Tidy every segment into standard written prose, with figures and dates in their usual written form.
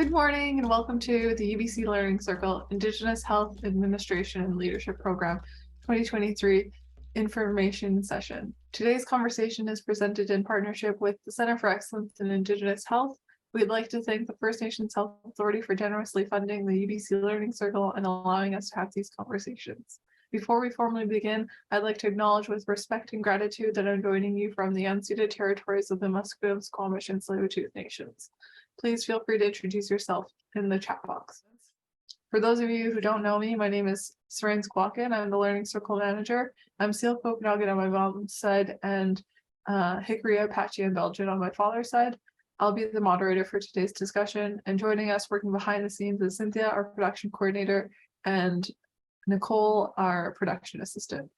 Good morning and welcome to the UBC Learning Circle Indigenous Health Administration and Leadership Program 2023 information session. Today's conversation is presented in partnership with the Center for Excellence in Indigenous Health. We'd like to thank the First Nations Health Authority for generously funding the UBC Learning Circle and allowing us to have these conversations. Before we formally begin, I'd like to acknowledge with respect and gratitude that I'm joining you from the unceded territories of the Musqueam, Squamish, and Tsleil-Waututh Nations. Please feel free to introduce yourself in the chat box. For those of you who don't know me, my name is Seren Squawkin. I'm the Learning Circle Manager. I'm Seal Okanagan on my mom's side and Hickory, Apache, and Belgian on my father's side. I'll be the moderator for today's discussion, and joining us working behind the scenes is Cynthia, our production coordinator, and Nicole, our production assistant.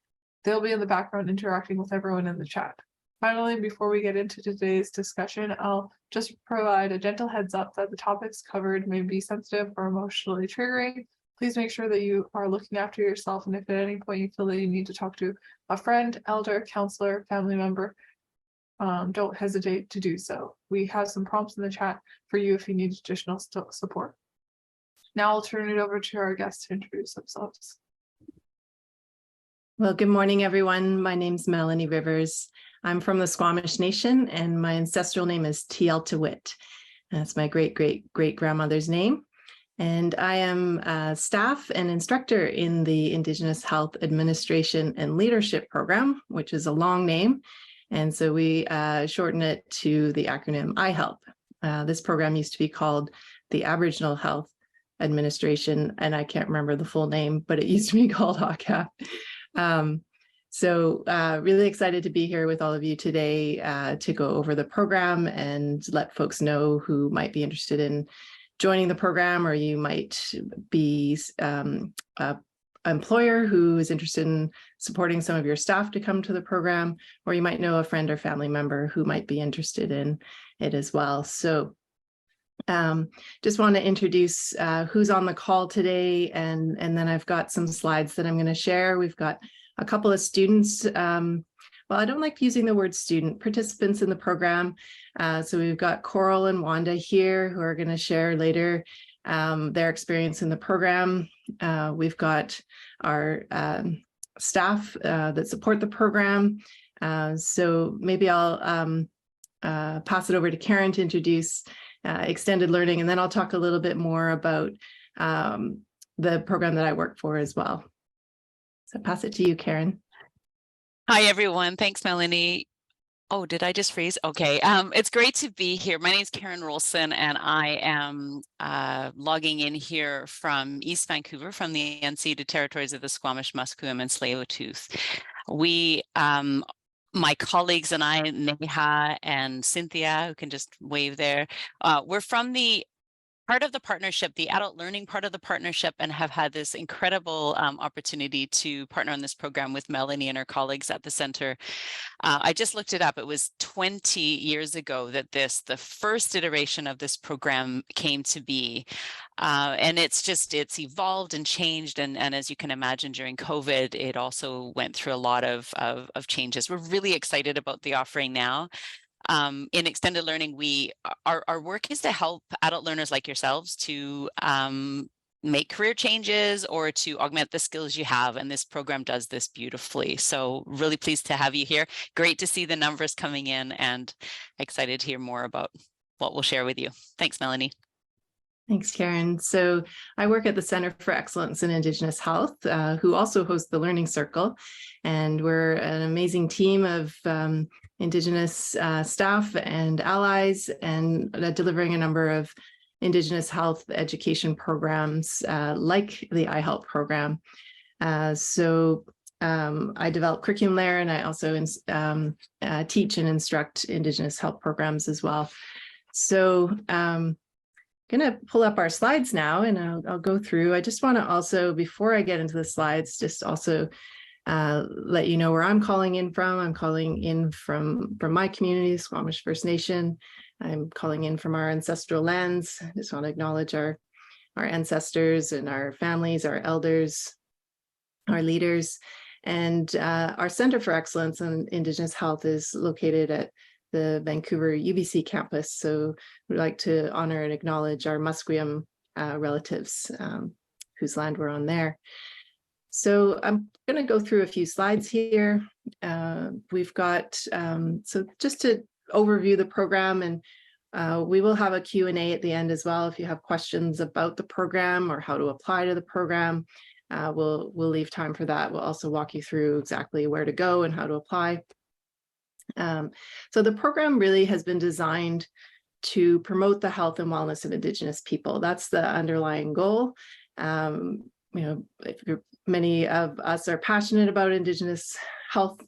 They'll be in the background interacting with everyone in the chat. Finally, before we get into today's discussion, I'll just provide a gentle heads up that the topics covered may be sensitive or emotionally triggering. Please make sure that you are looking after yourself, and if at any point you feel that you need to talk to a friend, elder, counselor, family member, don't hesitate to do so. We have some prompts in the chat for you if you need additional support. Now I'll turn it over to our guests to introduce themselves. Well, good morning, everyone. My name's Melanie Rivers. I'm from the Squamish Nation, and my ancestral name is Tieltawit. That's my great-great-great-grandmother's name. And I am staff and instructor in the Indigenous Health Administration and Leadership Program, which is a long name. And so we shorten it to the acronym IHALP. This program used to be called the Aboriginal Health Administration, and I can't remember the full name, but it used to be called AHCAP. So really excited to be here with all of you today to go over the program and let folks know who might be interested in joining the program, or you might be an employer who is interested in supporting some of your staff to come to the program, or you might know a friend or family member who might be interested in it as well. So just want to introduce who's on the call today, and then I've got some slides that I'm going to share. We've got a couple of students. Well, I don't like using the word student, participants in the program. So we've got Carolyn and Wanda here who are going to share later their experience in the program. We've got our staff that support the program. So maybe I'll pass it over to Karen to introduce extended learning, and then I'll talk a little bit more about the program that I work for as well. So pass it to you, Karen. Hi, everyone. Thanks, Melanie. Oh, did I just freeze? Okay. It's great to be here. My name is Karen Rolson, and I am logging in here from East Vancouver, from the unceded territories of the Squamish, Musqueam, and Tsleil-Waututh. We my colleagues and I, Neha and Cynthia, who can just wave there, we're from the part of the partnership, the adult learning part of the partnership, and have had this incredible opportunity to partner on this program with Melanie and her colleagues at the center. I just looked it up. It was 20 years ago that the first iteration of this program came to be. And it's evolved and changed. And as you can imagine, during COVID, it also went through a lot of changes. We're really excited about the offering now. In extended learning, our work is to help adult learners like yourselves to make career changes or to augment the skills you have, and this program does this beautifully. So really pleased to have you here. Great to see the numbers coming in, and excited to hear more about what we'll share with you. Thanks, Melanie. Thanks, Karen. So I work at the Center for Excellence in Indigenous Health, who also hosts the Learning Circle, and we're an amazing team of Indigenous staff and allies, and delivering a number of Indigenous health education programs like the IHALP program. So I develop curriculum there, and I also teach and instruct Indigenous health programs as well. So going to pull up our slides now, and I'll go through. I just want to also, before I get into the slides, just also let you know where I'm calling in from. I'm calling in from my community, Squamish First Nation. I'm calling in from our ancestral lands. I just want to acknowledge our ancestors and our families, our elders, our leaders. And our Center for Excellence in Indigenous Health is located at the Vancouver UBC campus. So we'd like to honor and acknowledge our Musqueam relatives whose land we're on there. So I'm going to go through a few slides here. We've got, so just to overview the program, and we will have a Q&A at the end as well. If you have questions about the program or how to apply to the program, we'll leave time for that. We'll also walk you through exactly where to go and how to apply. So the program really has been designed to promote the health and wellness of Indigenous people. That's the underlying goal. Many of us are passionate about Indigenous health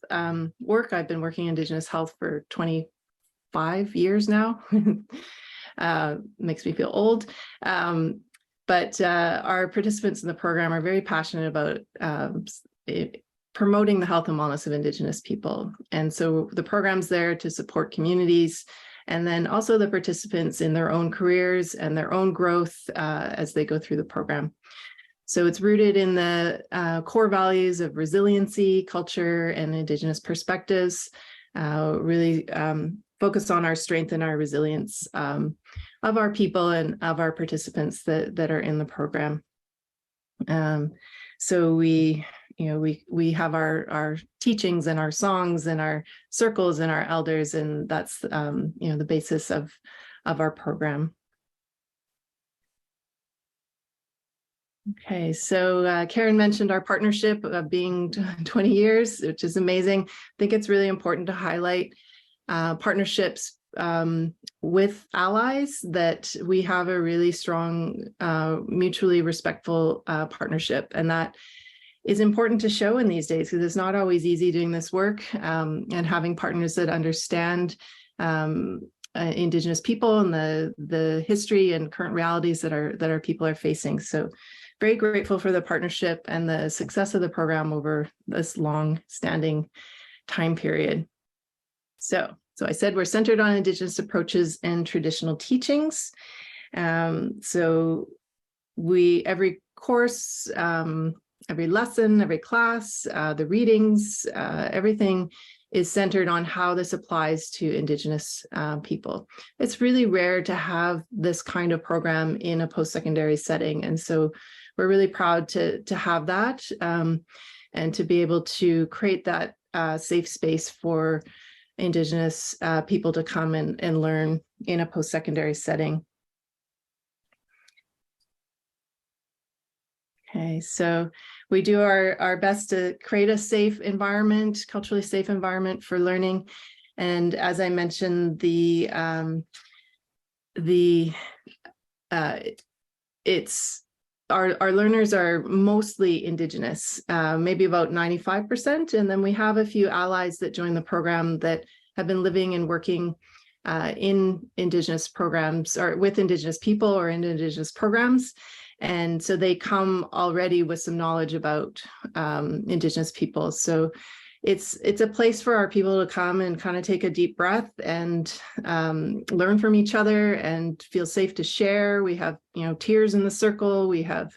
work. I've been working in Indigenous health for 25 years now. Makes me feel old. But our participants in the program are very passionate about promoting the health and wellness of Indigenous people. And so the program's there to support communities, and then also the participants in their own careers and their own growth as they go through the program. So it's rooted in the core values of resiliency, culture, and Indigenous perspectives, really focus on our strength and our resilience of our people and of our participants that are in the program. So we have our teachings and our songs and our circles and our elders, and that's the basis of our program. Okay, so Karen mentioned our partnership of being 20 years, which is amazing. I think it's really important to highlight partnerships with allies, that we have a really strong, mutually respectful partnership. And that is important to show in these days, because it's not always easy doing this work, and having partners that understand Indigenous people and the history and current realities that our people are facing. So very grateful for the partnership and the success of the program over this long-standing time period. So I said we're centered on Indigenous approaches and traditional teachings. So every course, every lesson, every class, the readings, everything is centered on how this applies to Indigenous people. It's really rare to have this kind of program in a post-secondary setting. And so we're really proud to have that, and to be able to create that safe space for Indigenous people to come and learn in a post-secondary setting. Okay, so we do our best to create a safe environment, culturally safe environment for learning. And as I mentioned, our learners are mostly Indigenous, maybe about 95%. And then we have a few allies that join the program that have been living and working in Indigenous programs, or with Indigenous people or in Indigenous programs. And so they come already with some knowledge about Indigenous people. So it's a place for our people to come and kind of take a deep breath and learn from each other and feel safe to share. We have, tears in the circle. We have,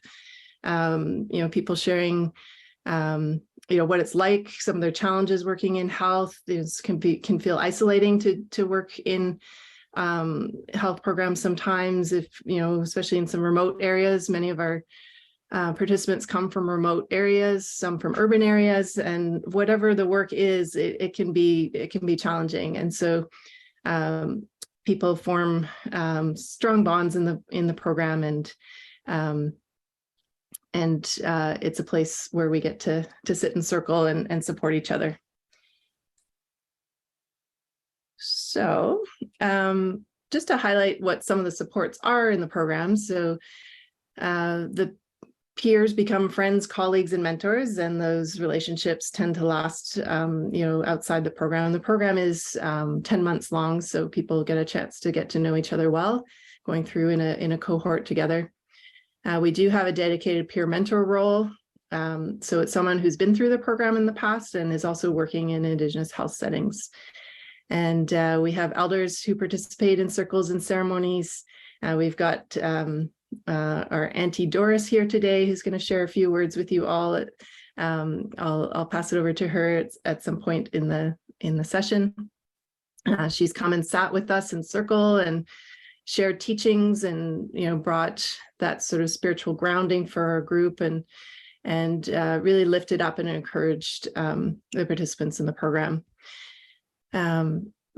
people sharing, what it's like, some of their challenges working in health. It can feel isolating to work in health programs sometimes, if especially in some remote areas. Many of our participants come from remote areas, some from urban areas, and whatever the work is, it can be challenging. And so people form strong bonds in the program, and it's a place where we get to sit in circle and support each other. So just to highlight what some of the supports are in the program. So the peers become friends, colleagues, and mentors, and those relationships tend to last, outside the program. The program is 10 months long, so people get a chance to get to know each other well, going through in a cohort together. We do have a dedicated peer mentor role. So it's someone who's been through the program in the past and is also working in Indigenous health settings. And we have elders who participate in circles and ceremonies. We've got our Auntie Doris here today, who's going to share a few words with you all. I'll pass it over to her at some point in the session. She's come and sat with us in circle and shared teachings, and brought that sort of spiritual grounding for our group, and really lifted up and encouraged the participants in the program.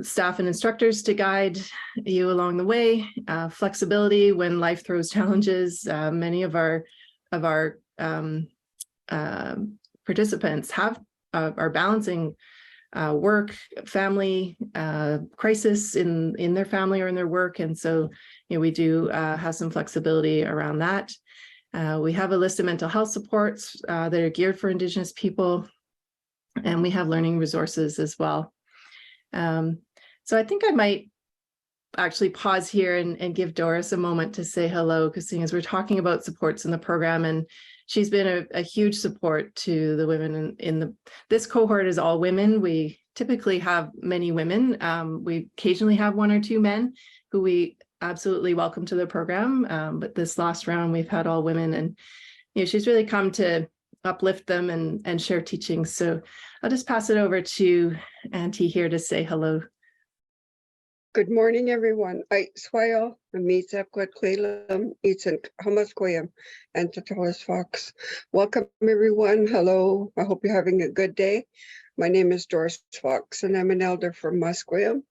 Staff and instructors to guide you along the way, flexibility when life throws challenges. Many of our participants are balancing work, family, crisis in their family or in their work, and so we do have some flexibility around that. We have a list of mental health supports that are geared for Indigenous people, and we have learning resources as well. So I think I might actually pause here and give Doris a moment to say hello, because seeing as we're talking about supports in the program, and she's been a huge support to the women in this cohort is all women. We typically have many women. We occasionally have one or two men who we absolutely welcome to the program. But this last round, we've had all women, and she's really come to uplift them and share teachings. So I'll just pass it over to Auntie here to say hello. Good morning, everyone. I swile Amisa Quetclelam, Ethan Hamasquayam, and Doris Fox. Welcome, everyone. Hello. I hope you're having a good day. My name is Doris Fox, and I'm an elder from Musqueam.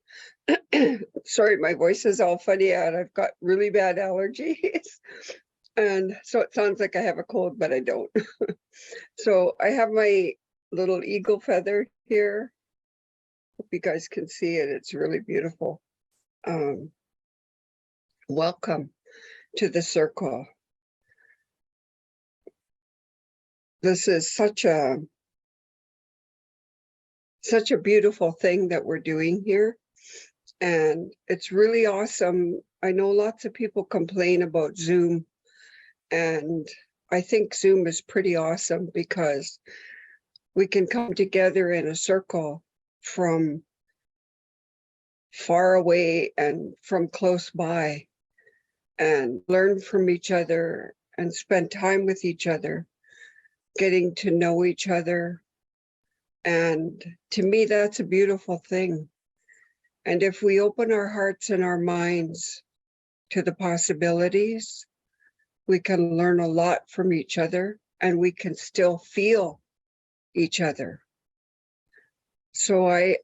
Sorry, my voice is all funny out. I've got really bad allergies. And so it sounds like I have a cold, but I don't. So I have my little eagle feather here. Hope you guys can see it. It's really beautiful. Welcome to the circle. This is such a beautiful thing that we're doing here, and it's really awesome. I know lots of people complain about Zoom, and I think Zoom is pretty awesome because we can come together in a circle from far away and from close by and learn from each other and spend time with each other, getting to know each other. And to me, that's a beautiful thing. And if we open our hearts and our minds to the possibilities, we can learn a lot from each other, and we can still feel each other. So I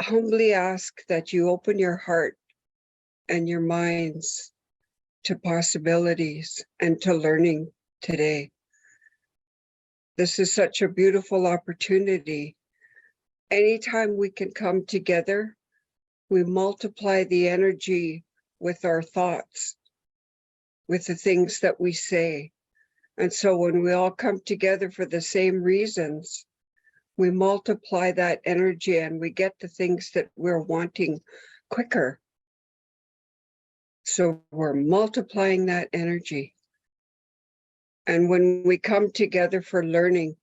humbly ask that you open your heart and your minds to possibilities and to learning today. This is such a beautiful opportunity. Anytime we can come together, we multiply the energy with our thoughts, with the things that we say. And so when we all come together for the same reasons, we multiply that energy and we get the things that we're wanting quicker. So we're multiplying that energy. And when we come together for learning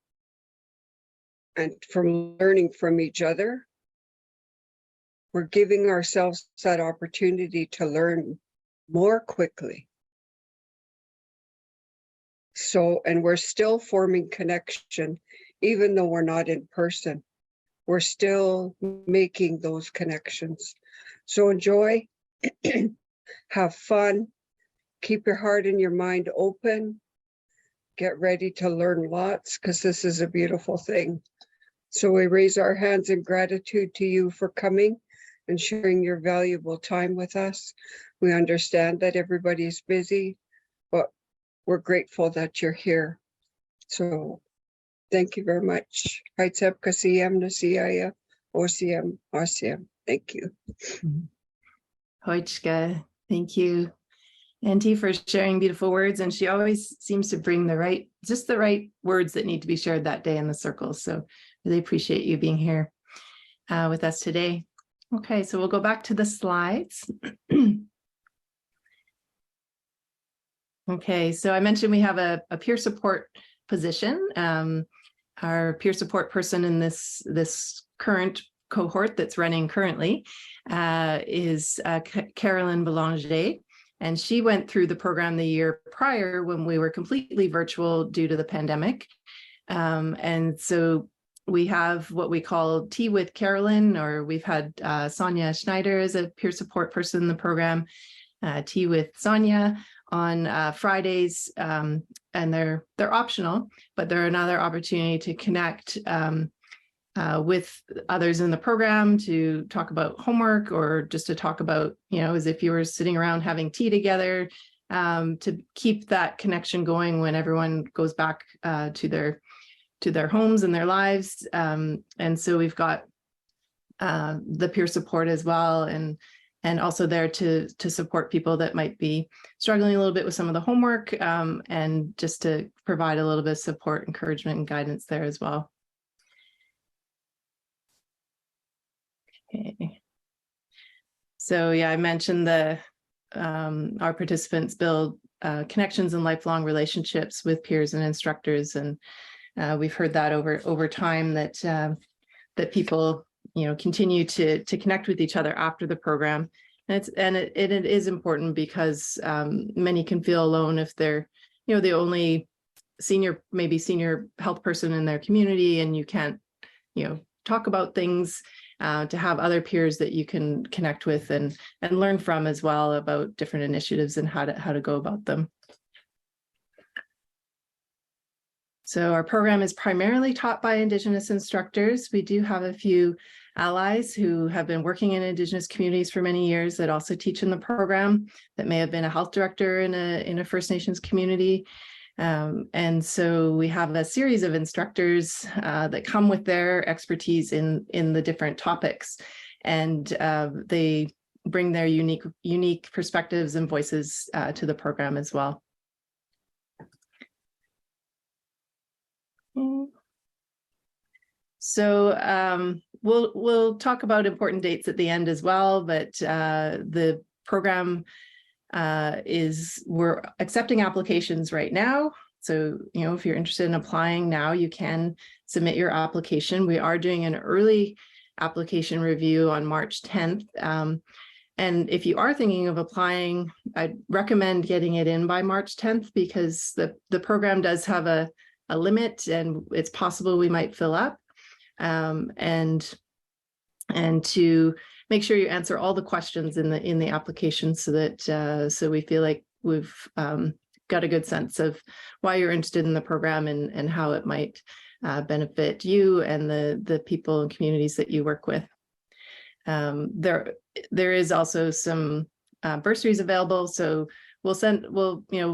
and from learning from each other, we're giving ourselves that opportunity to learn more quickly. So, and we're still forming connection, even though we're not in person. We're still making those connections. So enjoy, have fun, keep your heart and your mind open, get ready to learn lots, because this is a beautiful thing. So we raise our hands in gratitude to you for coming and sharing your valuable time with us. We understand that everybody's busy, but we're grateful that you're here. So thank you very much. Thank you. Hoichka, thank you, Auntie, for sharing beautiful words. And she always seems to bring the right words that need to be shared that day in the circle. So really appreciate you being here with us today. Okay, so we'll go back to the slides. Okay, so I mentioned we have a peer support position. Our peer support person in this current cohort that's running currently is Carolyn Belanger, and she went through the program the year prior when we were completely virtual due to the pandemic. And so we have what we call Tea with Carolyn, or we've had Sonia Schneider as a peer support person in the program, Tea with Sonia on Fridays, and they're optional, but they're another opportunity to connect with others in the program, to talk about homework, or just to talk about, as if you were sitting around having tea together, to keep that connection going when everyone goes back to their homes and their lives. And so we've got the peer support as well, and also there to support people that might be struggling a little bit with some of the homework, and just to provide a little bit of support, encouragement, and guidance there as well. Okay. So yeah, I mentioned our participants build connections and lifelong relationships with peers and instructors, and we've heard that over time that people continue to connect with each other after the program, and it is important because many can feel alone if they're the only senior health person in their community, and you can't talk about things. To have other peers that you can connect with and learn from as well about different initiatives and how to go about them. So our program is primarily taught by Indigenous instructors. We do have a few allies who have been working in Indigenous communities for many years that also teach in the program, that may have been a health director in a First Nations community. And so we have a series of instructors that come with their expertise in the different topics, and they bring their unique perspectives and voices to the program as well. So we'll talk about important dates at the end as well, but the program we're accepting applications right now. So, if you're interested in applying now, you can submit your application. We are doing an early application review on March 10th. And if you are thinking of applying, I'd recommend getting it in by March 10th, because the program does have a limit, and it's possible we might fill up. And to make sure you answer all the questions in the application, so that so we feel like we've got a good sense of why you're interested in the program and how it might benefit you and the people and communities that you work with. There is also some bursaries available, so we'll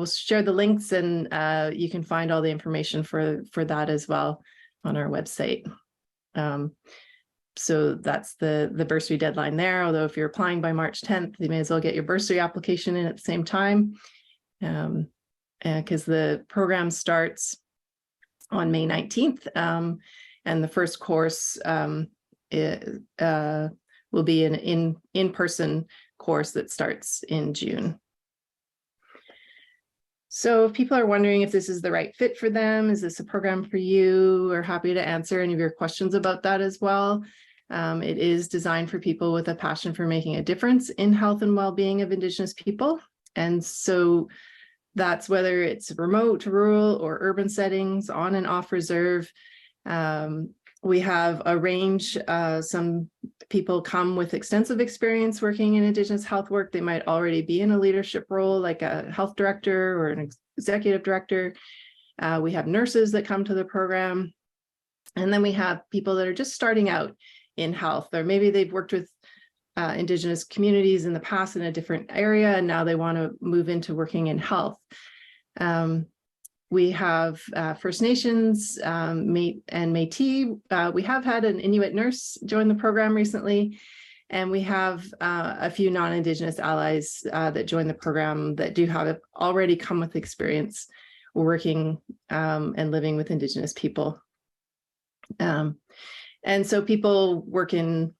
share the links, and you can find all the information for that as well on our website. So that's the bursary deadline there. Although if you're applying by March 10th, you may as well get your bursary application in at the same time, because the program starts on May 19th, and the first course will be an in-person course that starts in June. So if people are wondering if this is the right fit for them, is this a program for you, we're happy to answer any of your questions about that as well. It is designed for people with a passion for making a difference in health and well-being of Indigenous people. And so that's whether it's remote, rural, or urban settings, on and off reserve. We have a range. Some people come with extensive experience working in Indigenous health work. They might already be in a leadership role, like a health director or an executive director. We have nurses that come to the program. And then we have people that are just starting out in health, or maybe they've worked with Indigenous communities in the past in a different area, and now they want to move into working in health. We have First Nations, and Métis. We have had an Inuit nurse join the program recently, and we have a few non-Indigenous allies that join the program that do have already come with experience working and living with Indigenous people. And so people work in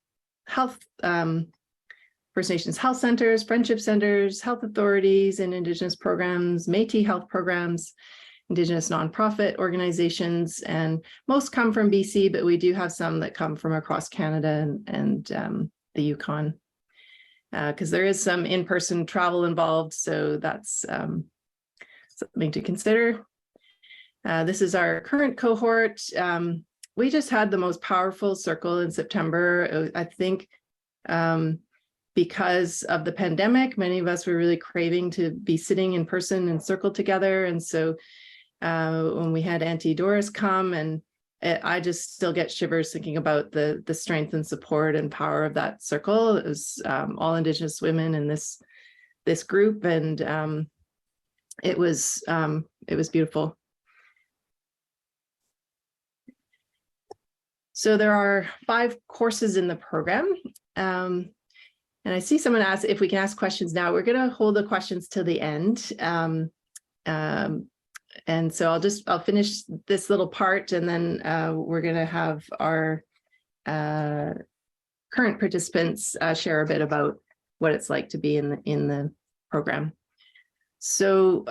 health, First Nations health centers, friendship centers, health authorities, and Indigenous programs, Métis health programs, Indigenous nonprofit organizations, and most come from BC, but we do have some that come from across Canada and the Yukon, because there is some in-person travel involved, so that's something to consider. This is our current cohort. we just had the most powerful circle in September. I think because of the pandemic, many of us were really craving to be sitting in person and circle together. And so when we had Auntie Doris come, and I just still get shivers thinking about the strength and support and power of that circle. It was all Indigenous women in this group, and it was beautiful. So there are 5 courses in the program. And I see someone asked if we can ask questions now. We're going to hold the questions till the end. And so I'll finish this little part, and then we're going to have our current participants share a bit about what it's like to be in the program. So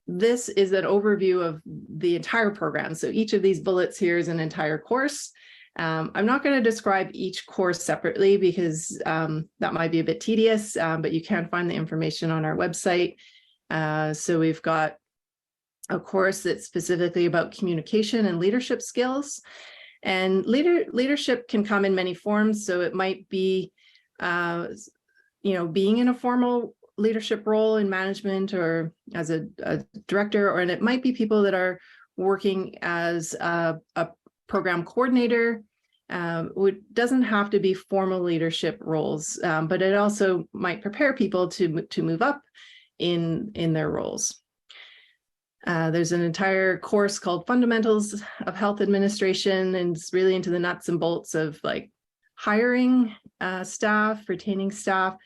this is an overview of the entire program. So each of these bullets here is an entire course. I'm not going to describe each course separately because that might be a bit tedious, but you can find the information on our website. So we've got a course that's specifically about communication and leadership skills. And leadership can come in many forms. So it might be, being in a formal leadership role in management or as a director, and it might be people that are working as a program coordinator. It doesn't have to be formal leadership roles, but it also might prepare people to move up in their roles. There's an entire course called Fundamentals of Health Administration, and it's really into the nuts and bolts of like hiring staff, retaining staff,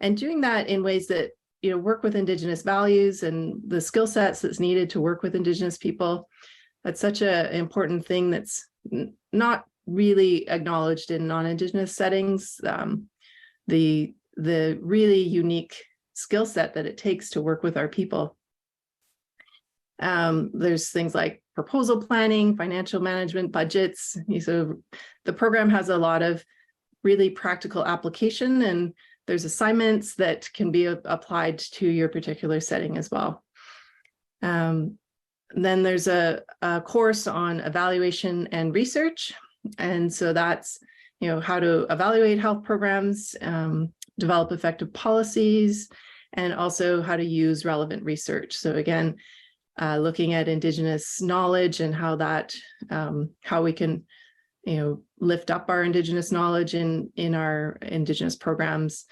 and doing that in ways that work with Indigenous values and the skill sets that's needed to work with Indigenous people. That's such an important thing that's not really acknowledged in non-Indigenous settings. The really unique skill set that it takes to work with our people. There's things like proposal planning, financial management, budgets. So the program has a lot of really practical application, and there's assignments that can be applied to your particular setting as well. Then there's a course on evaluation and research. And so that's, how to evaluate health programs, develop effective policies, and also how to use relevant research. So again, looking at Indigenous knowledge and how we can, lift up our Indigenous knowledge in our Indigenous programs,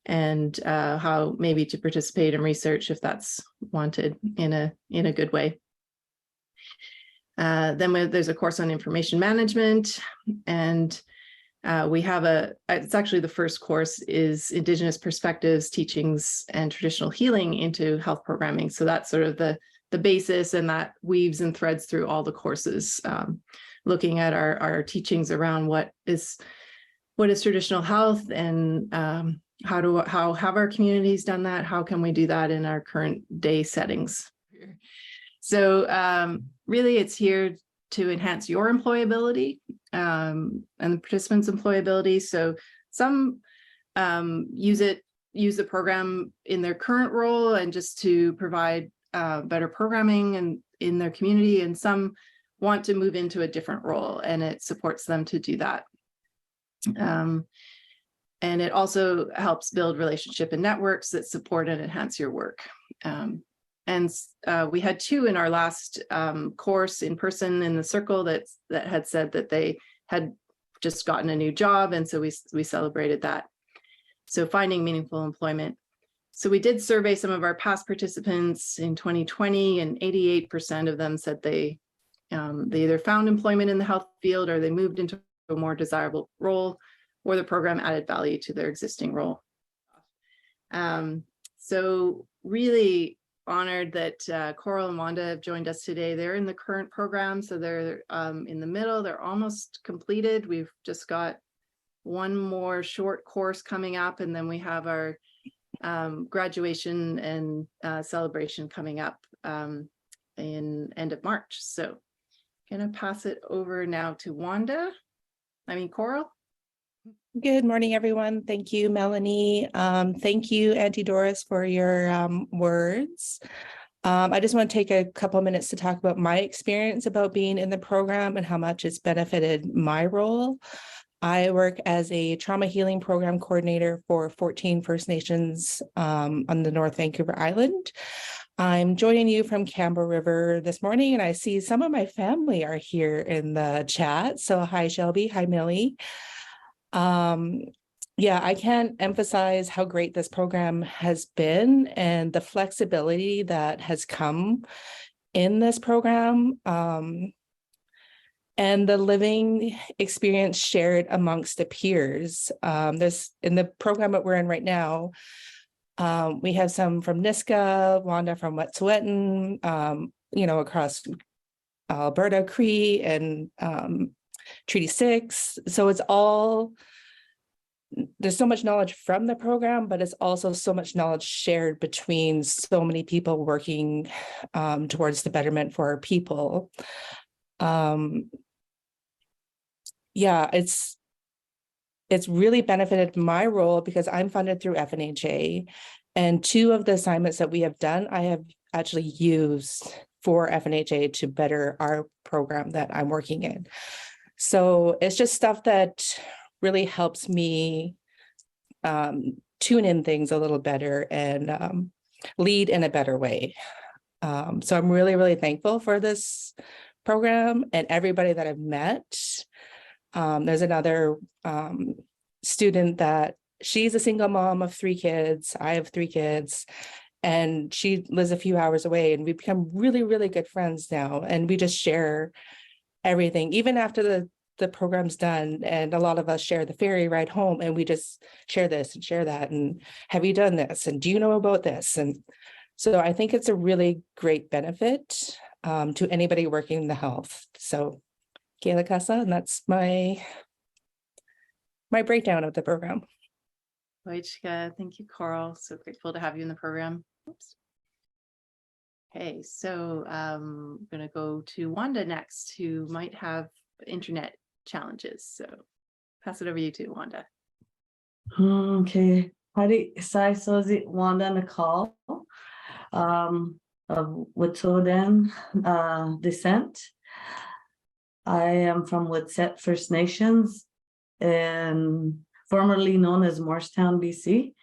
and how maybe to participate in research if that's wanted in a good way. Then there's a course on information management, and we have it's actually the first course is Indigenous perspectives, teachings, and traditional healing into health programming. So that's sort of the basis, and that weaves and threads through all the courses, looking at our teachings around what is traditional health, and how have our communities done that? How can we do that in our current day settings? So really it's here to enhance your employability and the participants' employability. So some use the program in their current role and just to provide better programming and in their community, and some want to move into a different role, and it supports them to do that. And it also helps build relationship and networks that support and enhance your work. And we had 2 in our last course in person in the circle that had said that they had just gotten a new job, and so we celebrated that. So finding meaningful employment. So we did survey some of our past participants in 2020, and 88% of them said they either found employment in the health field, or they moved into a more desirable role, or the program added value to their existing role. So really honored that Carolyn and Wanda have joined us today. They're in the current program, so they're in the middle. They're almost completed. We've just got one more short course coming up, and then we have our graduation and celebration coming up in end of March. So I'm gonna pass it over now to Coral. Good morning, everyone. Thank you, Melanie. Thank you, Auntie Doris, for your words. I just want to take a couple of minutes to talk about my experience about being in the program and how much it's benefited my role. I work as a trauma healing program coordinator for 14 First Nations on the North Vancouver Island. I'm joining you from Campbell River this morning, and I see some of my family are here in the chat. So hi, Shelby. Hi, Millie. Yeah, I can't emphasize how great this program has been and the flexibility that has come in this program, and the living experience shared amongst the peers. There's in the program that we're in right now, we have some from Niska, Wanda from Wet'suwet'en, across Alberta, Cree, and Treaty 6. So it's all, there's so much knowledge from the program, but it's also so much knowledge shared between so many people working towards the betterment for our people. Yeah, it's really benefited my role because I'm funded through FNHA, and 2 of the assignments that we have done, I have actually used for FNHA to better our program that I'm working in. So it's just stuff that really helps me tune in things a little better and lead in a better way. So I'm really, really thankful for this program and everybody that I've met. There's another student that she's a single mom of 3 kids. I have 3 kids, and she lives a few hours away, and we've become really, really good friends now. And we just share everything, even after the program's done, and a lot of us share the ferry ride home, and we just share this and share that, and have you done this, and do you know about this? And so I think it's a really great benefit to anybody working in the health. So Kayla Casa, and that's my breakdown of the program. Waichka, thank you, Coral. So grateful to have you in the program. Oops. Okay, so I'm going to go to Wanda next, who might have internet challenges. So pass it over to you too, Wanda. Okay. Hari Sai Sozi Wanda Nicole of Wet'suwet'en descent. I am from Wet'suwet'en First Nations, and formerly known as Morristown, BC.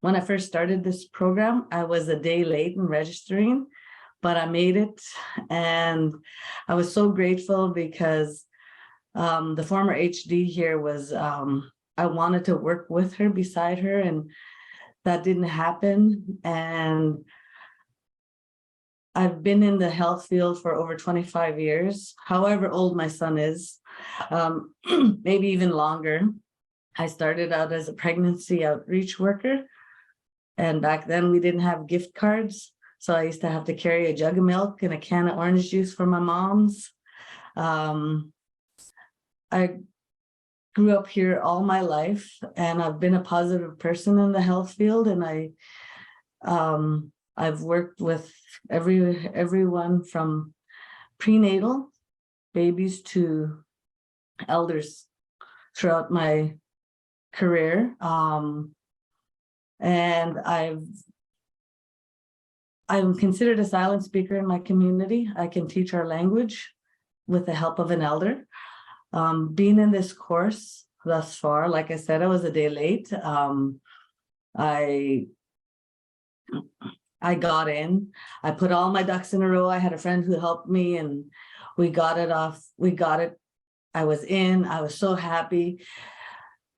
When I first started this program, I was a day late in registering, but I made it, and I was so grateful because the former HD here was, I wanted to work with her, beside her, and that didn't happen. And I've been in the health field for over 25 years, however old my son is, maybe even longer. I started out as a pregnancy outreach worker, and back then we didn't have gift cards. So I used to have to carry a jug of milk and a can of orange juice for my mom's. I grew up here all my life, and I've been a positive person in the health field, and I've worked with everyone from prenatal babies to elders throughout my career. And I'm considered a silent speaker in my community. I can teach our language with the help of an elder. Being in this course thus far, like I said, I was a day late. I got in, I put all my ducks in a row. I had a friend who helped me, and we got it off. We got it. I was in, I was so happy.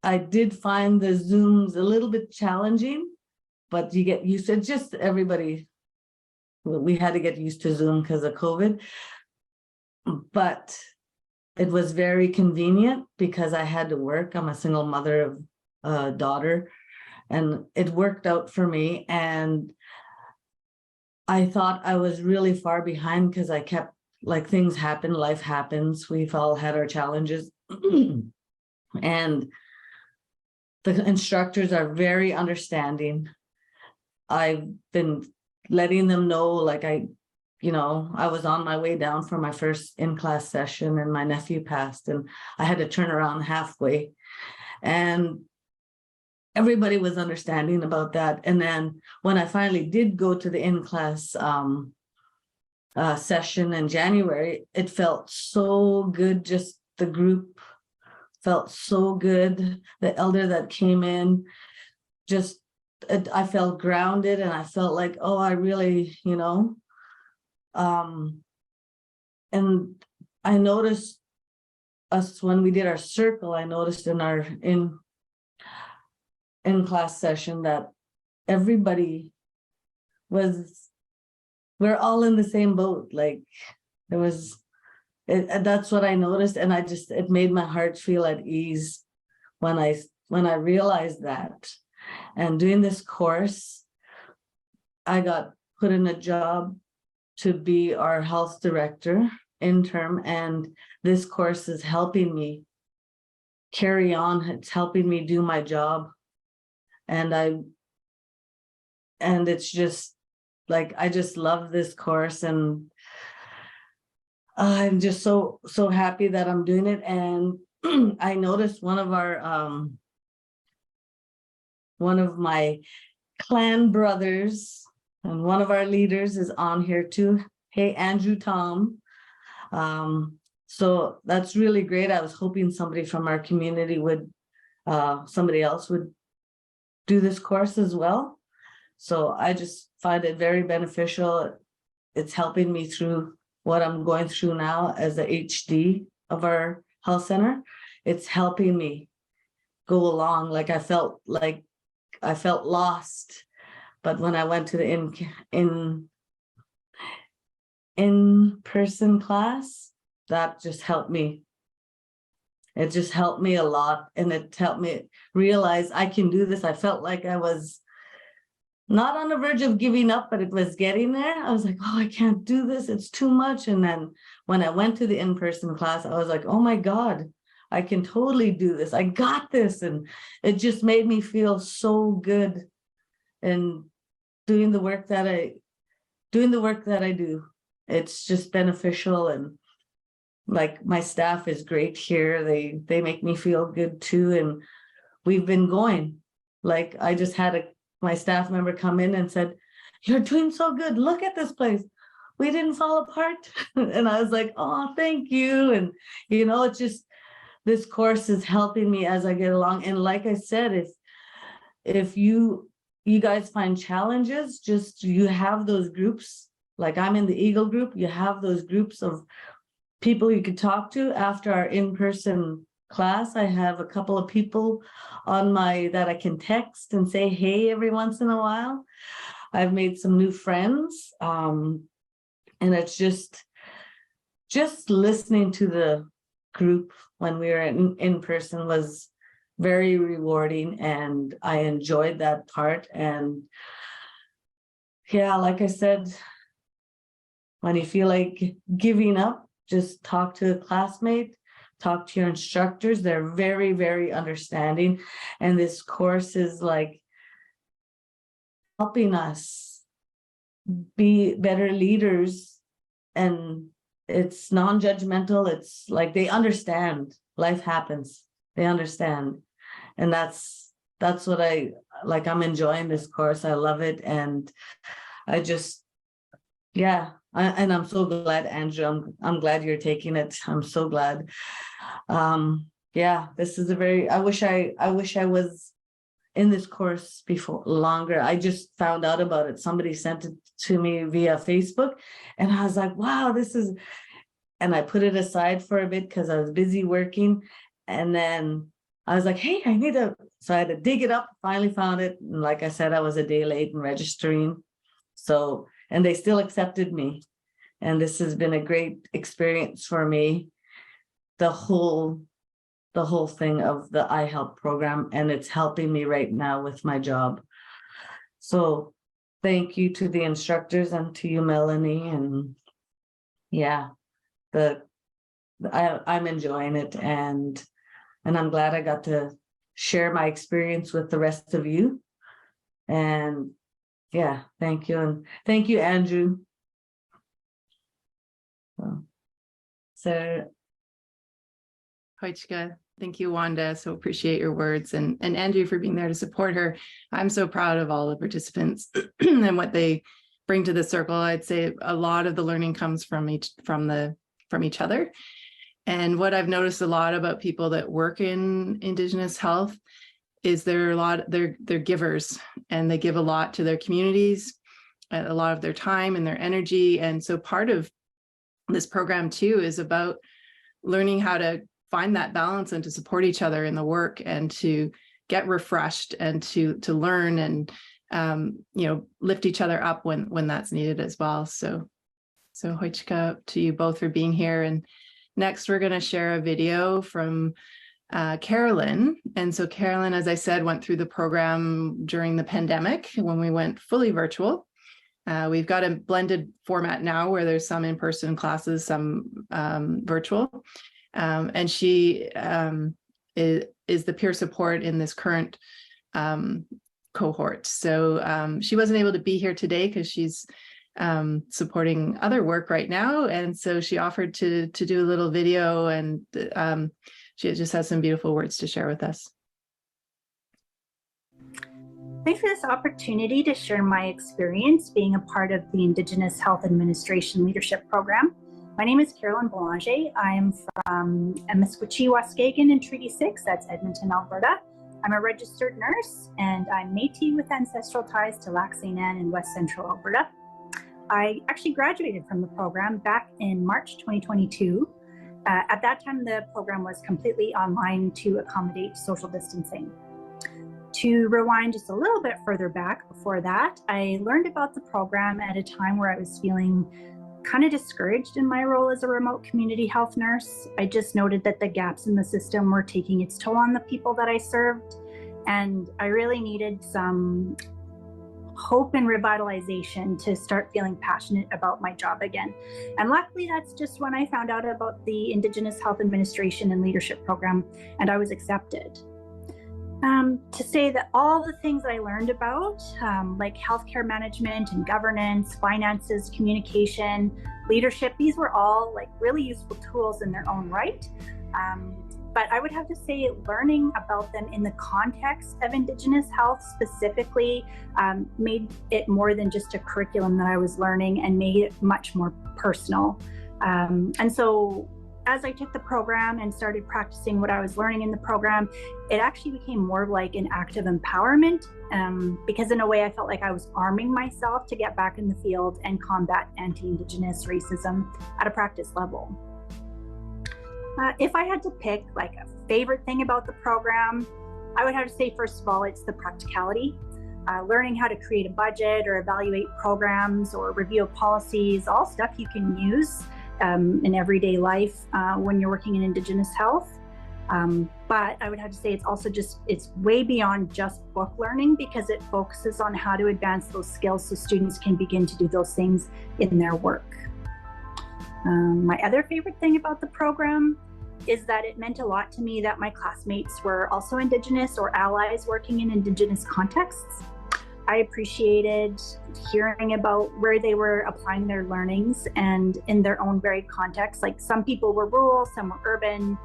I did find the Zooms a little bit challenging, but you get used to it. Just everybody, we had to get used to Zoom because of COVID, but it was very convenient because I had to work. I'm a single mother of a daughter, and it worked out for me. And I thought I was really far behind because I kept, like, things happen, life happens. We've all had our challenges. And the instructors are very understanding. I've been letting them know, like, I was on my way down for my first in-class session, and my nephew passed, and I had to turn around halfway. And everybody was understanding about that. And then when I finally did go to the in-class session in January, it felt so good. Just the group felt so good. The elder that came in, just I felt grounded, and I felt like, oh, I really, and I noticed us when we did our circle, I noticed in our in-class session that everybody we're all in the same boat. Like there was, that's what I noticed. And it made my heart feel at ease when I realized that. And doing this course, I got put in a job to be our health director interim, and this course is helping me carry on. It's helping me do my job. And it's just like, I just love this course, and I'm just so happy that I'm doing it. And I noticed one of my clan brothers and one of our leaders is on here too. Hey, Andrew Tom. So that's really great. I was hoping somebody from our community somebody else would do this course as well. So I just find it very beneficial. It's helping me through what I'm going through now as the HD of our health center. It's helping me go along. Like I felt lost, but when I went to the in-person class, that just helped me. It just helped me a lot, and it helped me realize I can do this. I felt like I was not on the verge of giving up, but it was getting there. I was like, oh, I can't do this. It's too much. And then when I went to the in-person class, I was like, oh my God, I can totally do this. I got this. And it just made me feel so good. And doing the work that I do, it's just beneficial. And like my staff is great here. They make me feel good too. And we've been going. Like I just had my staff member come in and said, you're doing so good. Look at this place. We didn't fall apart. And I was like, oh, thank you. And, it's just, this course is helping me as I get along. And like I said, if you guys find challenges, you have those groups. Like I'm in the Eagle group. You have those groups of people you could talk to after our in-person class. I have a couple of people that I can text and say hey every once in a while. I've made some new friends, and it's just listening to the group when we were in person was very rewarding, and I enjoyed that part. And yeah, like I said, when you feel like giving up, just talk to a classmate. Talk to your instructors. They're very, very understanding. And this course is like helping us be better leaders. And it's non-judgmental. It's like they understand. Life happens. They understand. And that's what I like. I'm enjoying this course. I love it. And I just, yeah. And I'm so glad, Andrew. I'm glad you're taking it. I'm so glad. Yeah, this is I wish I was in this course before longer. I just found out about it. Somebody sent it to me via Facebook, and I was like, wow, and I put it aside for a bit because I was busy working. And then I was like, hey, so I had to dig it up, finally found it. And like I said, I was a day late in registering. So, and they still accepted me. And this has been a great experience for me. The whole thing of the IHALP program, and it's helping me right now with my job. So thank you to the instructors and to you, Melanie. And yeah, I'm enjoying it, and I'm glad I got to share my experience with the rest of you. And yeah, thank you. And thank you, Andrew. So Hoichka. Thank you, Wanda. So appreciate your words, and Andrew for being there to support her. I'm so proud of all the participants and what they bring to the circle. I'd say a lot of the learning comes from each other. And what I've noticed a lot about people that work in Indigenous health is they're givers, and they give a lot to their communities, a lot of their time and their energy. And so part of this program too is about learning how to find that balance and to support each other in the work, and to get refreshed, and to learn, and lift each other up when that's needed as well. So Hoichka, to you both for being here. And next we're going to share a video from Carolyn. And so Carolyn, as I said, went through the program during the pandemic when we went fully virtual. We've got a blended format now where there's some in-person classes, some virtual. And she is the peer support in this current cohort. So she wasn't able to be here today because she's supporting other work right now. And so she offered to do a little video, and she just has some beautiful words to share with us. Thanks for this opportunity to share my experience being a part of the Indigenous Health Administration Leadership Program. My name is Carolyn Boulanger. I am from Amiskwaci, Waskagan in Treaty 6, that's Edmonton, Alberta. I'm a registered nurse, and I'm Métis with ancestral ties to Lac St. Anne in West Central Alberta. I actually graduated from the program back in March 2022. At that time, the program was completely online to accommodate social distancing. To rewind just a little bit further back before that, I learned about the program at a time where I was feeling kind of discouraged in my role as a remote community health nurse. I just noted that the gaps in the system were taking its toll on the people that I served, and I really needed some hope and revitalization to start feeling passionate about my job again. And luckily, that's just when I found out about the Indigenous Health Administration and Leadership Program, and I was accepted. To say that all the things that I learned about, like healthcare management and governance, finances, communication, leadership, these were all like really useful tools in their own right. But I would have to say learning about them in the context of Indigenous health specifically made it more than just a curriculum that I was learning, and made it much more personal. And so as I took the program and started practicing what I was learning in the program, it actually became more like an act of empowerment, because in a way I felt like I was arming myself to get back in the field and combat anti-Indigenous racism at a practice level. If I had to pick like a favorite thing about the program, I would have to say, first of all, it's the practicality. Learning how to create a budget or evaluate programs or review policies, all stuff you can use in everyday life when you're working in Indigenous health. But I would have to say it's way beyond just book learning, because it focuses on how to advance those skills so students can begin to do those things in their work. My other favorite thing about the program is that it meant a lot to me that my classmates were also Indigenous or allies working in Indigenous contexts. I appreciated hearing about where they were applying their learnings and in their own varied contexts. Like some people were rural, some were urban,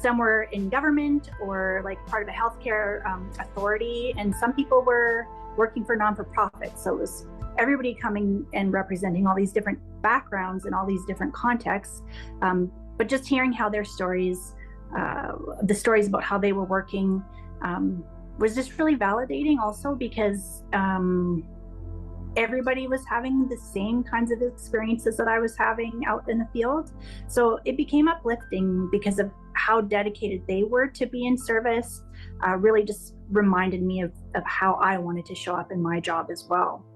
some were in government or like part of a healthcare authority, and some people were working for non-for-profit. So it was everybody coming and representing all these different backgrounds and all these different contexts. But just hearing how their stories, the stories about how they were working, was just really validating also, because everybody was having the same kinds of experiences that I was having out in the field. So it became uplifting because of how dedicated they were to be in service. Really just reminded me of how I wanted to show up in my job as well.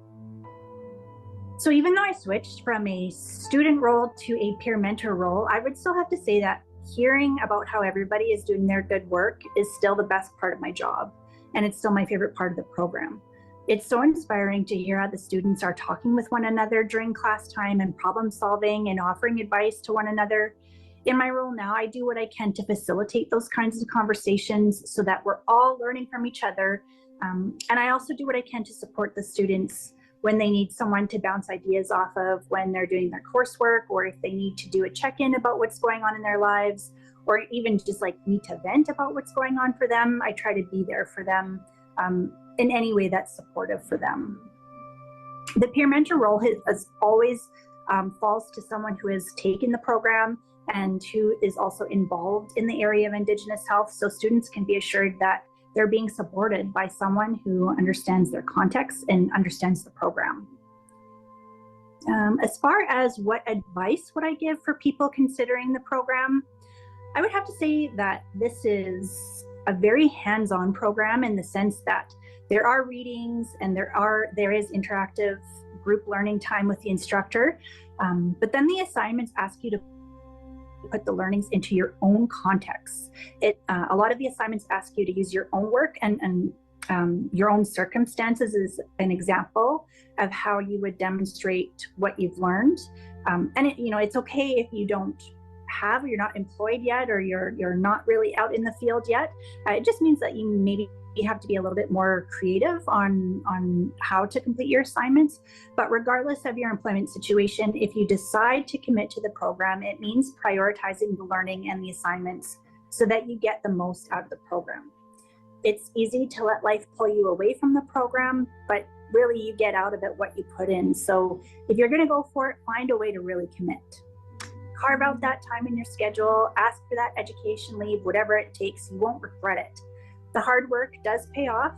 So even though I switched from a student role to a peer mentor role, I would still have to say that hearing about how everybody is doing their good work is still the best part of my job. And it's still my favorite part of the program. It's so inspiring to hear how the students are talking with one another during class time and problem solving and offering advice to one another. In my role now, I do what I can to facilitate those kinds of conversations so that we're all learning from each other. And I also do what I can to support the students when they need someone to bounce ideas off of when they're doing their coursework, or if they need to do a check-in about what's going on in their lives, or even just like need to vent about what's going on for them, I try to be there for them in any way that's supportive for them. The peer mentor role has always falls to someone who has taken the program and who is also involved in the area of Indigenous health, so students can be assured that they're being supported by someone who understands their context and understands the program. As far as what advice would I give for people considering the program, I would have to say that this is a very hands-on program in the sense that there are readings and there is interactive group learning time with the instructor, but then the assignments ask you to put the learnings into your own context. A lot of the assignments ask you to use your own work and your own circumstances as an example of how you would demonstrate what you've learned. And it's okay if you don't you're not employed yet, or you're not really out in the field yet. It just means that you maybe have to be a little bit more creative on how to complete your assignments. But regardless of your employment situation, if you decide to commit to the program, it means prioritizing the learning and the assignments so that you get the most out of the program. It's easy to let life pull you away from the program, but really you get out of it what you put in. So if you're going to go for it, find a way to really commit. Carve out that time in your schedule, ask for that education leave, whatever it takes. You won't regret it. The hard work does pay off.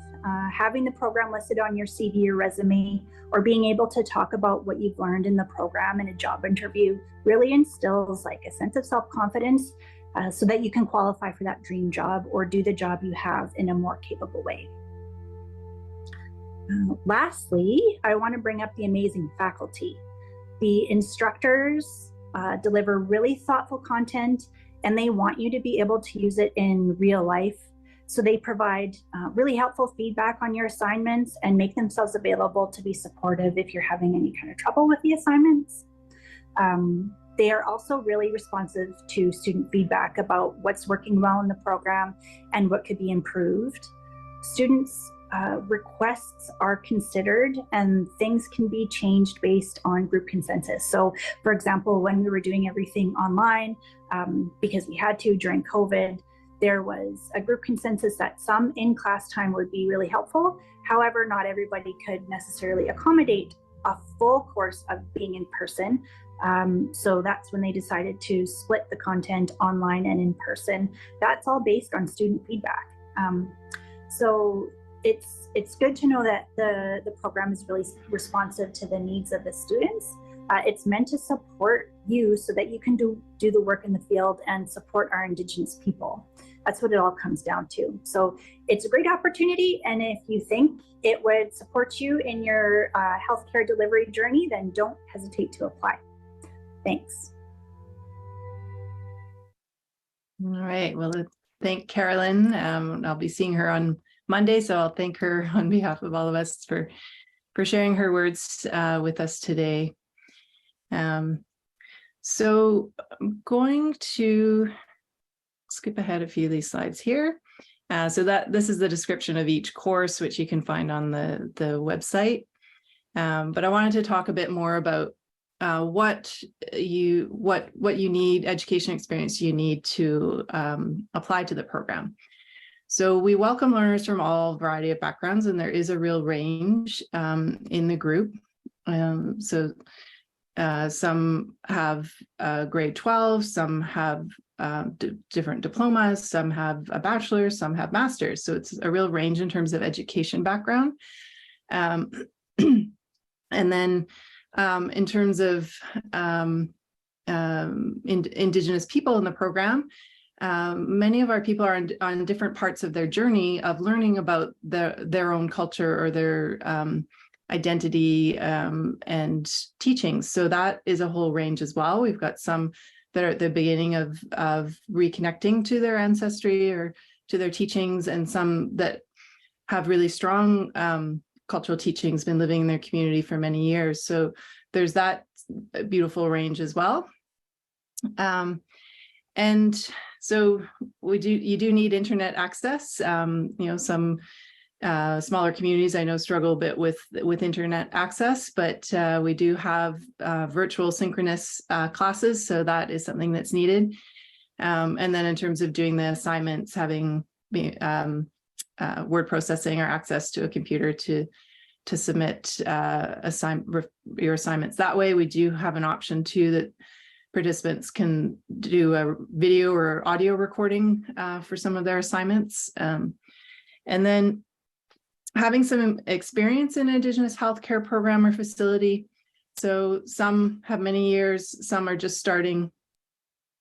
Having the program listed on your CV or resume, or being able to talk about what you've learned in the program in a job interview really instills like a sense of self-confidence so that you can qualify for that dream job or do the job you have in a more capable way. Lastly, I want to bring up the amazing faculty. The instructors deliver really thoughtful content, and they want you to be able to use it in real life. So they provide really helpful feedback on your assignments and make themselves available to be supportive if you're having any kind of trouble with the assignments. They are also really responsive to student feedback about what's working well in the program and what could be improved. Students' requests are considered, and things can be changed based on group consensus. So for example, when we were doing everything online, because we had to during COVID, there was a group consensus that some in-class time would be really helpful. However, not everybody could necessarily accommodate a full course of being in person. So that's when they decided to split the content online and in person. That's all based on student feedback. So it's good to know that the program is really responsive to the needs of the students. It's meant to support you so that you can do the work in the field and support our Indigenous people. That's what it all comes down to. So it's a great opportunity, and if you think it would support you in your healthcare delivery journey, then don't hesitate to apply. Thanks. All right, well, thank Carolyn. I'll be seeing her on Monday, so I'll thank her on behalf of all of us for sharing her words with us today. So I'm going to skip ahead a few of these slides here. So this is the description of each course, which you can find on the website. But I wanted to talk a bit more about what you need, education experience you need to apply to the program. So we welcome learners from all variety of backgrounds, and there is a real range in the group. So some have grade 12, some have different diplomas, some have a bachelor's, some have master's. So it's a real range in terms of education background. And then in terms of Indigenous people in the program, many of our people are on different parts of their journey of learning about their own culture or their identity and teachings. So that is a whole range as well. We've got some that are at the beginning of reconnecting to their ancestry or to their teachings, and some that have really strong cultural teachings, been living in their community for many years. So there's that beautiful range as well. And so you do need internet access. Some smaller communities I know struggle a bit with internet access, but we do have virtual synchronous classes, so that is something that's needed. And then in terms of doing the assignments, having word processing or access to a computer to submit your assignments. That way, we do have an option too that participants can do a video or audio recording for some of their assignments. And then having some experience in Indigenous healthcare program or facility. So some have many years, some are just starting,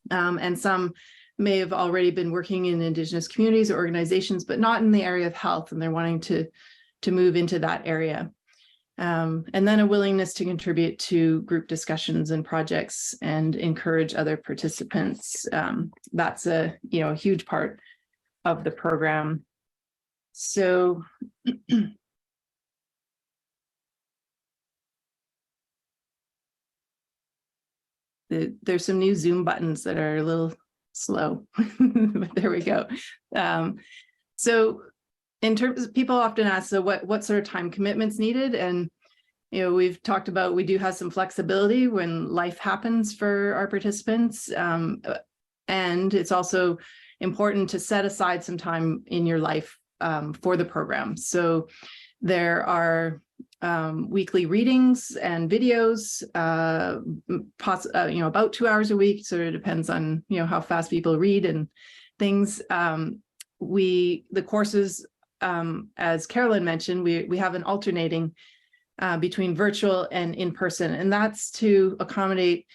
and some may have already been working in Indigenous communities or organizations, but not in the area of health, and they're wanting to move into that area. And then a willingness to contribute to group discussions and projects and encourage other participants. That's a huge part of the program. So there's some new Zoom buttons that are a little slow, but there we go. So in terms of, people often ask, so what sort of time commitments needed? And we've talked about, we do have some flexibility when life happens for our participants. And it's also important to set aside some time in your life for the program. So there are weekly readings and videos, about 2 hours a week. So it depends on, how fast people read and things. The courses, as Carolyn mentioned, we have an alternating between virtual and in-person, and that's to accommodate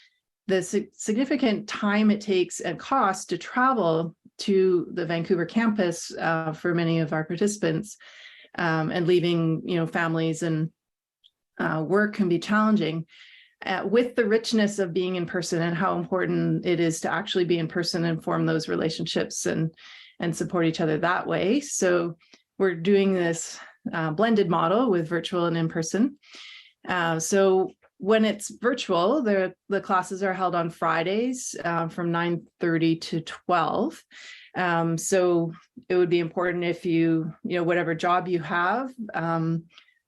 the significant time it takes and cost to travel to the Vancouver campus for many of our participants, and leaving, families and work can be challenging. With the richness of being in person and how important it is to actually be in person and form those relationships and support each other that way. So we're doing this blended model with virtual and in person. So when it's virtual, the classes are held on Fridays from 9:30 to 12. So it would be important if whatever job you have,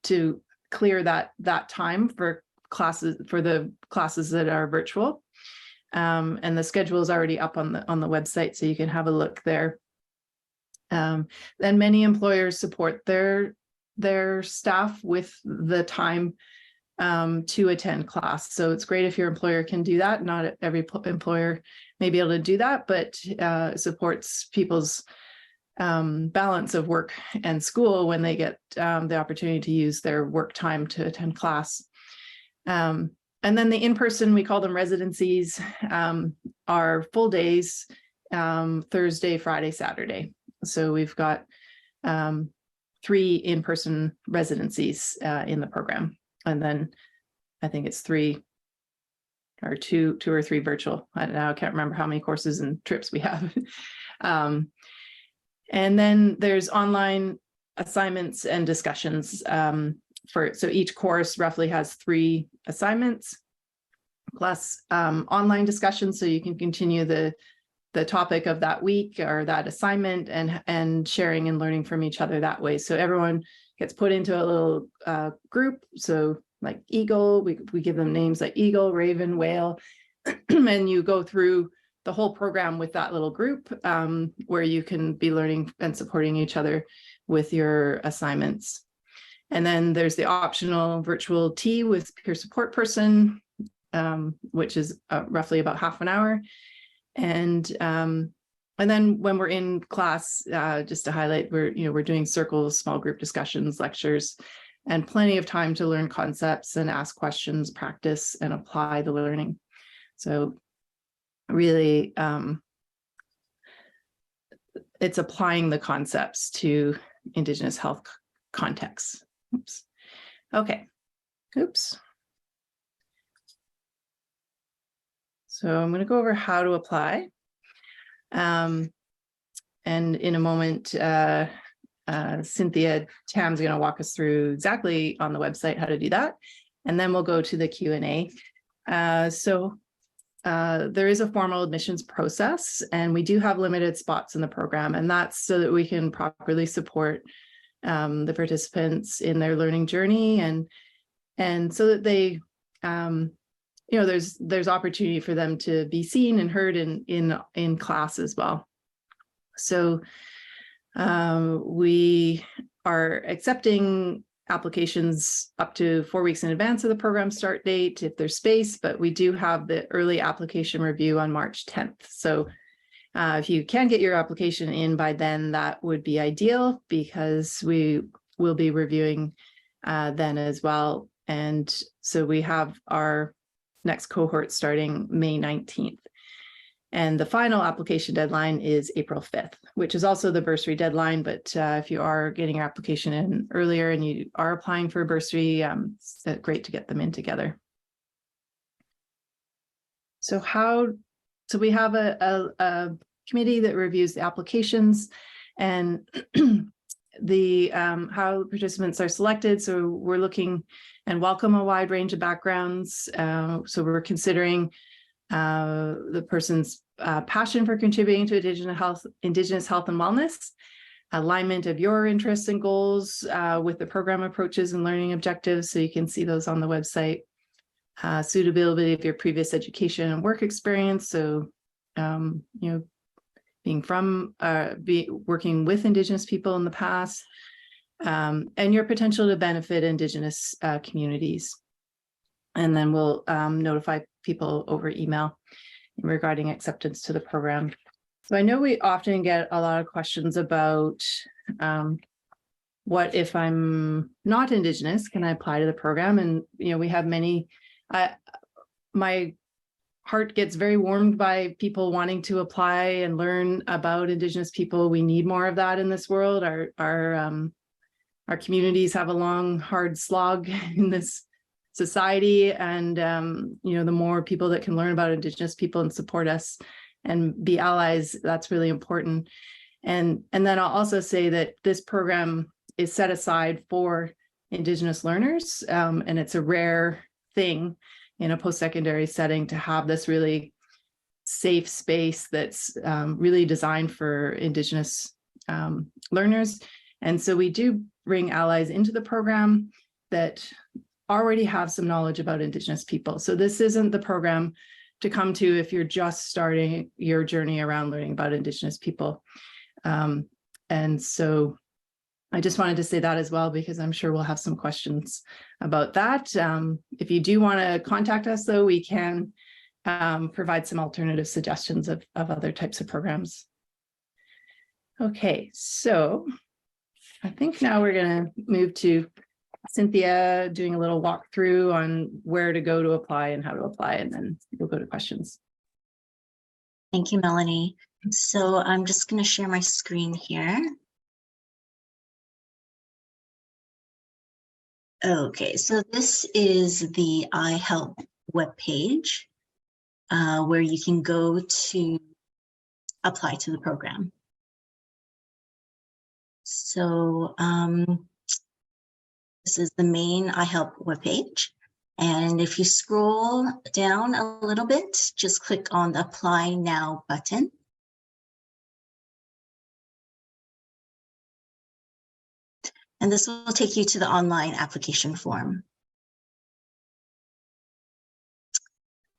to clear that time for the classes that are virtual. And the schedule is already up on the website, so you can have a look there. Then many employers support their staff with the time to attend class. So it's great if your employer can do that. Not every employer may be able to do that, but supports people's balance of work and school when they get the opportunity to use their work time to attend class. And then the in-person, we call them residencies, are full days, Thursday, Friday, Saturday. So we've got 3 in-person residencies in the program. And then I think it's 3 or 2 or 3 virtual. I don't know, I can't remember how many courses and trips we have. And then there's online assignments and discussions so each course roughly has 3 assignments plus online discussions, so you can continue the topic of that week or that assignment and sharing and learning from each other that way. So everyone gets put into a little group. So like Eagle, we give them names like Eagle, Raven, Whale, and you go through the whole program with that little group where you can be learning and supporting each other with your assignments. And then there's the optional virtual tea with peer support person, which is roughly about half an hour. And then when we're in class, just to highlight, we're doing circles, small group discussions, lectures, and plenty of time to learn concepts and ask questions, practice, and apply the learning. So really, it's applying the concepts to Indigenous health contexts. Oops. Okay. Oops. So I'm going to go over how to apply. And in a moment, Cynthia Tam's going to walk us through exactly on the website how to do that. And then we'll go to the Q&A. So there is a formal admissions process, and we do have limited spots in the program. And that's so that we can properly support the participants in their learning journey and so that they there's opportunity for them to be seen and heard in class as well. So we are accepting applications up to 4 weeks in advance of the program start date if there's space, but we do have the early application review on March 10th. So if you can get your application in by then, that would be ideal, because we will be reviewing then as well. And so we have our next cohort starting May 19th. And the final application deadline is April 5th, which is also the bursary deadline. But if you are getting your application in earlier and you are applying for a bursary, it's great to get them in together. So we have a committee that reviews the applications and the how participants are selected. So we're looking and welcome a wide range of backgrounds. So we're considering the person's passion for contributing to Indigenous health and wellness, alignment of your interests and goals with the program approaches and learning objectives. So you can see those on the website. Suitability of your previous education and work experience. So, being from, working with Indigenous people in the past, and your potential to benefit Indigenous communities. And then we'll notify people over email regarding acceptance to the program. So I know we often get a lot of questions about what if I'm not Indigenous, can I apply to the program? And, we have many, my heart gets very warmed by people wanting to apply and learn about Indigenous people. We need more of that in this world. Our communities have a long, hard slog in this society, and the more people that can learn about Indigenous people and support us and be allies, that's really important. And then I'll also say that this program is set aside for Indigenous learners, and it's a rare thing in a post-secondary setting to have this really safe space that's really designed for Indigenous learners. And so we do bring allies into the program that already have some knowledge about Indigenous people. So this isn't the program to come to if you're just starting your journey around learning about Indigenous people. And so I just wanted to say that as well, because I'm sure we'll have some questions about that. If you do want to contact us, though, we can provide some alternative suggestions of other types of programs. Okay, so I think now we're going to move to Cynthia doing a little walkthrough on where to go to apply and how to apply, and then we'll go to questions. Thank you, Melanie. So I'm just going to share my screen here. Okay, so this is the IHALP webpage where you can go to apply to the program. So this is the main IHALP webpage. And if you scroll down a little bit, just click on the Apply Now button. And this will take you to the online application form.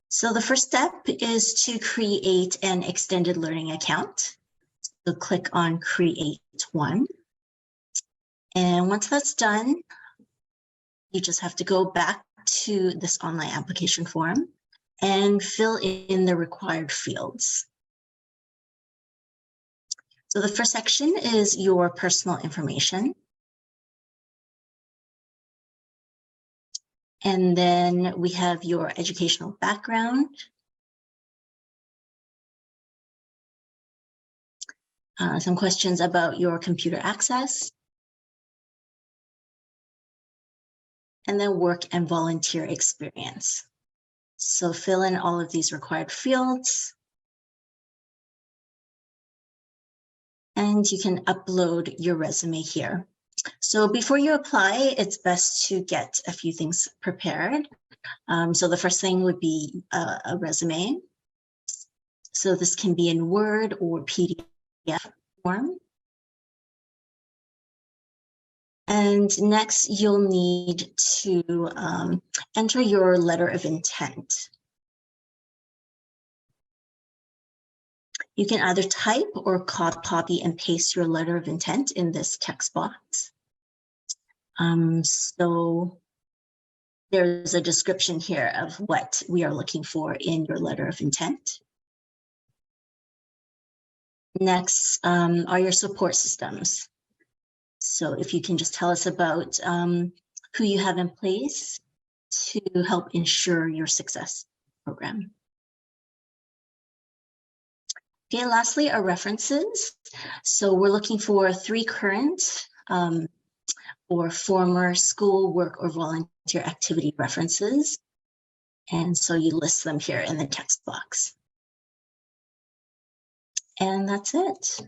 So the first step is to create an extended learning account. So click on Create One. And once that's done, you just have to go back to this online application form and fill in the required fields. So the first section is your personal information. And then we have your educational background, some questions about your computer access, and then work and volunteer experience. So fill in all of these required fields. And you can upload your resume here. So before you apply, it's best to get a few things prepared. So the first thing would be a resume. So this can be in Word or PDF form. And next, you'll need to enter your letter of intent. You can either type or copy and paste your letter of intent in this text box. So there's a description here of what we are looking for in your letter of intent. Next are your support systems. So if you can just tell us about who you have in place to help ensure your success program. Okay, lastly, our references. So we're looking for 3 current or former school, work, or volunteer activity references. And so you list them here in the text box. And that's it.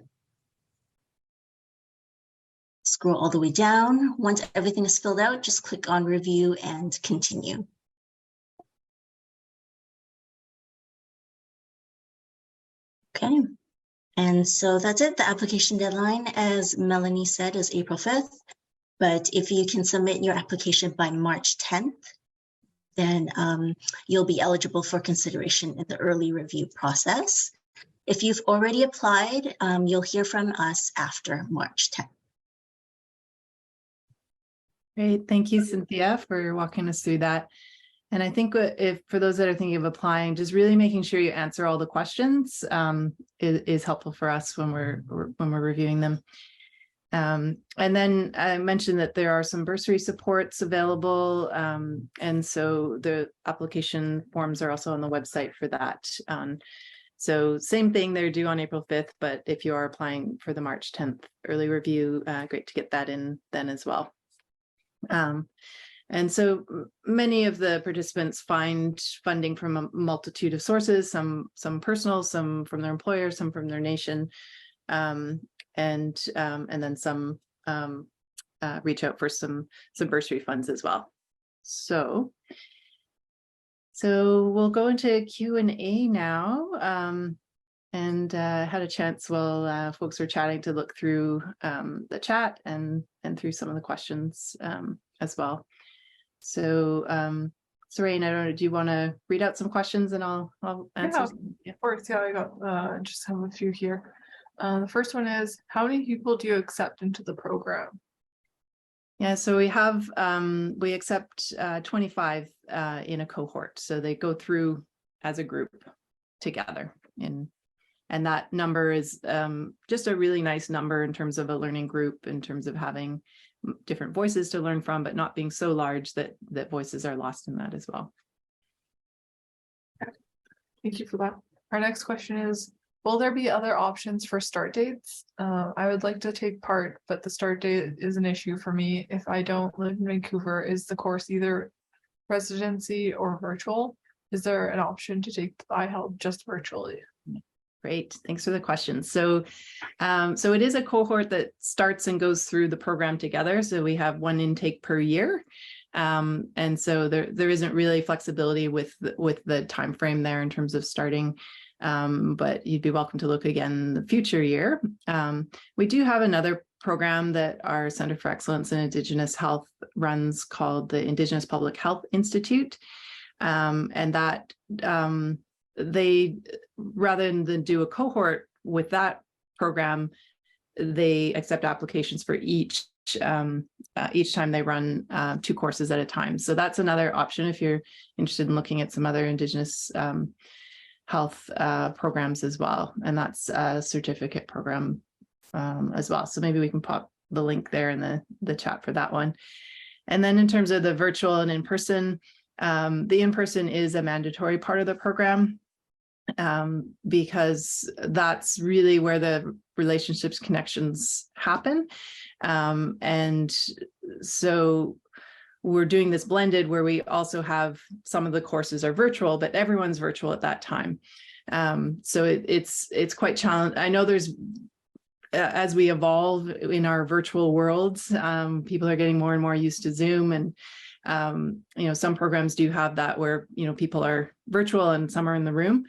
Scroll all the way down. Once everything is filled out, just click on review and continue. Okay, and so that's it. The application deadline, as Melanie said, is April 5th. But if you can submit your application by March 10th, then you'll be eligible for consideration in the early review process. If you've already applied, you'll hear from us after March 10th. Great. Thank you, Cynthia, for walking us through that. And I think if for those that are thinking of applying, just really making sure you answer all the questions is helpful for us when we're reviewing them. And then I mentioned that there are some bursary supports available. And so the application forms are also on the website for that. So same thing, they're due on April 5th, but if you are applying for the March 10th early review, great to get that in then as well. And so many of the participants find funding from a multitude of sources, some personal, some from their employer, some from their nation, and then some reach out for some bursary funds as well. So we'll go into Q&A now, and had a chance while folks were chatting to look through the chat and through some of the questions as well. So, Sarain, I don't know, do you want to read out some questions and I'll answer? Yeah, of course. Yeah, I got just have a few here. The first one is, how many people do you accept into the program? Yeah, so we accept 25 in a cohort. So they go through as a group together. And that number is just a really nice number in terms of a learning group, in terms of having different voices to learn from, but not being so large that voices are lost in that as well. Thank you for that. Our next question is, will there be other options for start dates? I would like to take part, but the start date is an issue for me. If I don't live in Vancouver, is the course either residency or virtual? Is there an option to take IHALP just virtually? Great, thanks for the question. So it is a cohort that starts and goes through the program together. So we have 1 intake per year. And so there isn't really flexibility with the time frame there in terms of starting. But you'd be welcome to look again the future year. We do have another program that our Center for Excellence in Indigenous Health runs called the Indigenous Public Health Institute. And that they, rather than do a cohort with that program, they accept applications for each time they run 2 courses at a time. So that's another option if you're interested in looking at some other Indigenous health programs as well. And that's a certificate program as well. So maybe we can pop the link there in the chat for that one. And then in terms of the virtual and in-person, the in-person is a mandatory part of the program, because that's really where the relationships connections happen. And so we're doing this blended where we also have some of the courses are virtual, but everyone's virtual at that time. So it's quite challenging. I know there's, as we evolve in our virtual worlds, people are getting more and more used to Zoom, and some programs do have that where, people are virtual and some are in the room.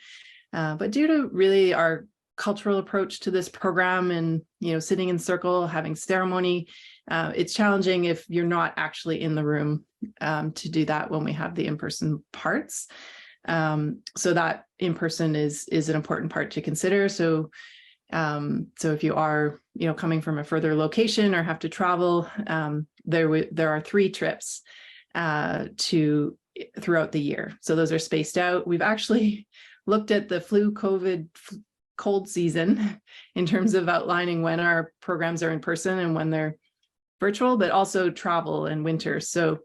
But due to really our cultural approach to this program and, sitting in circle, having ceremony, it's challenging if you're not actually in the room to do that when we have the in-person parts. So that in person is an important part to consider. So if you are, coming from a further location or have to travel, there are 3 trips throughout the year. So those are spaced out. We've actually looked at the COVID cold season in terms of outlining when our programs are in person and when they're virtual, but also travel and winter. So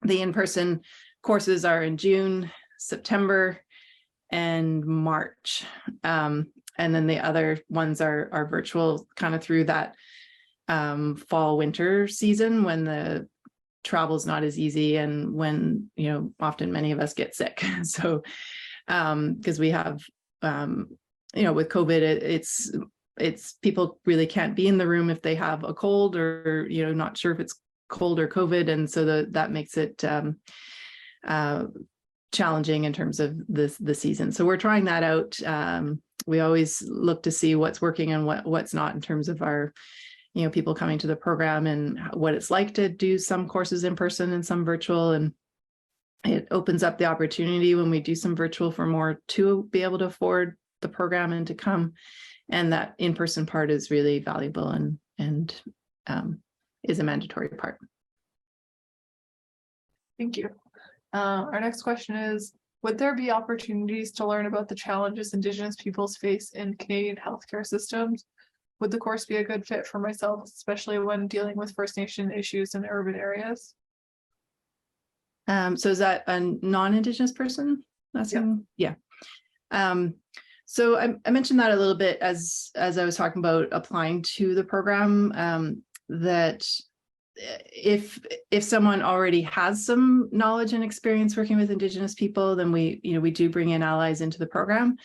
the in-person courses are in June, September, and March. And then the other ones are virtual kind of through that fall winter season when the travel's not as easy and when, often many of us get sick. So because we have, with COVID, it's people really can't be in the room if they have a cold or, not sure if it's cold or COVID. And so that makes it challenging in terms of the season. So we're trying that out. We always look to see what's working and what's not in terms of our, people coming to the program and what it's like to do some courses in person and some virtual. And it opens up the opportunity when we do some virtual for more to be able to afford the program and to come. And that in-person part is really valuable and is a mandatory part. Thank you. Our next question is, would there be opportunities to learn about the challenges Indigenous peoples face in Canadian healthcare systems? Would the course be a good fit for myself, especially when dealing with First Nation issues in urban areas? So is that a non-Indigenous person? Yeah. So I mentioned that a little bit as I was talking about applying to the program, that if someone already has some knowledge and experience working with Indigenous people, then we do bring in allies into the program.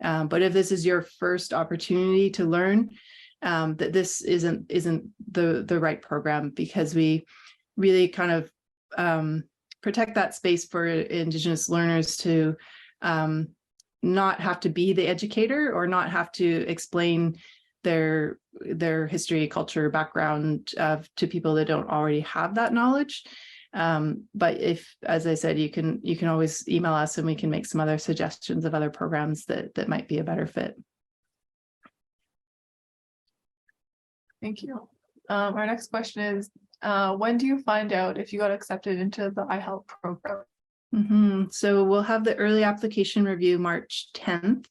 But if this is your first opportunity to learn, that this isn't the right program, because we really kind of protect that space for Indigenous learners to not have to be the educator or not have to explain their history, culture, background to people that don't already have that knowledge. But if, as I said, you can always email us and we can make some other suggestions of other programs that might be a better fit. Thank you. Our next question is, when do you find out if you got accepted into the IHALP program? So we'll have the early application review March 10th.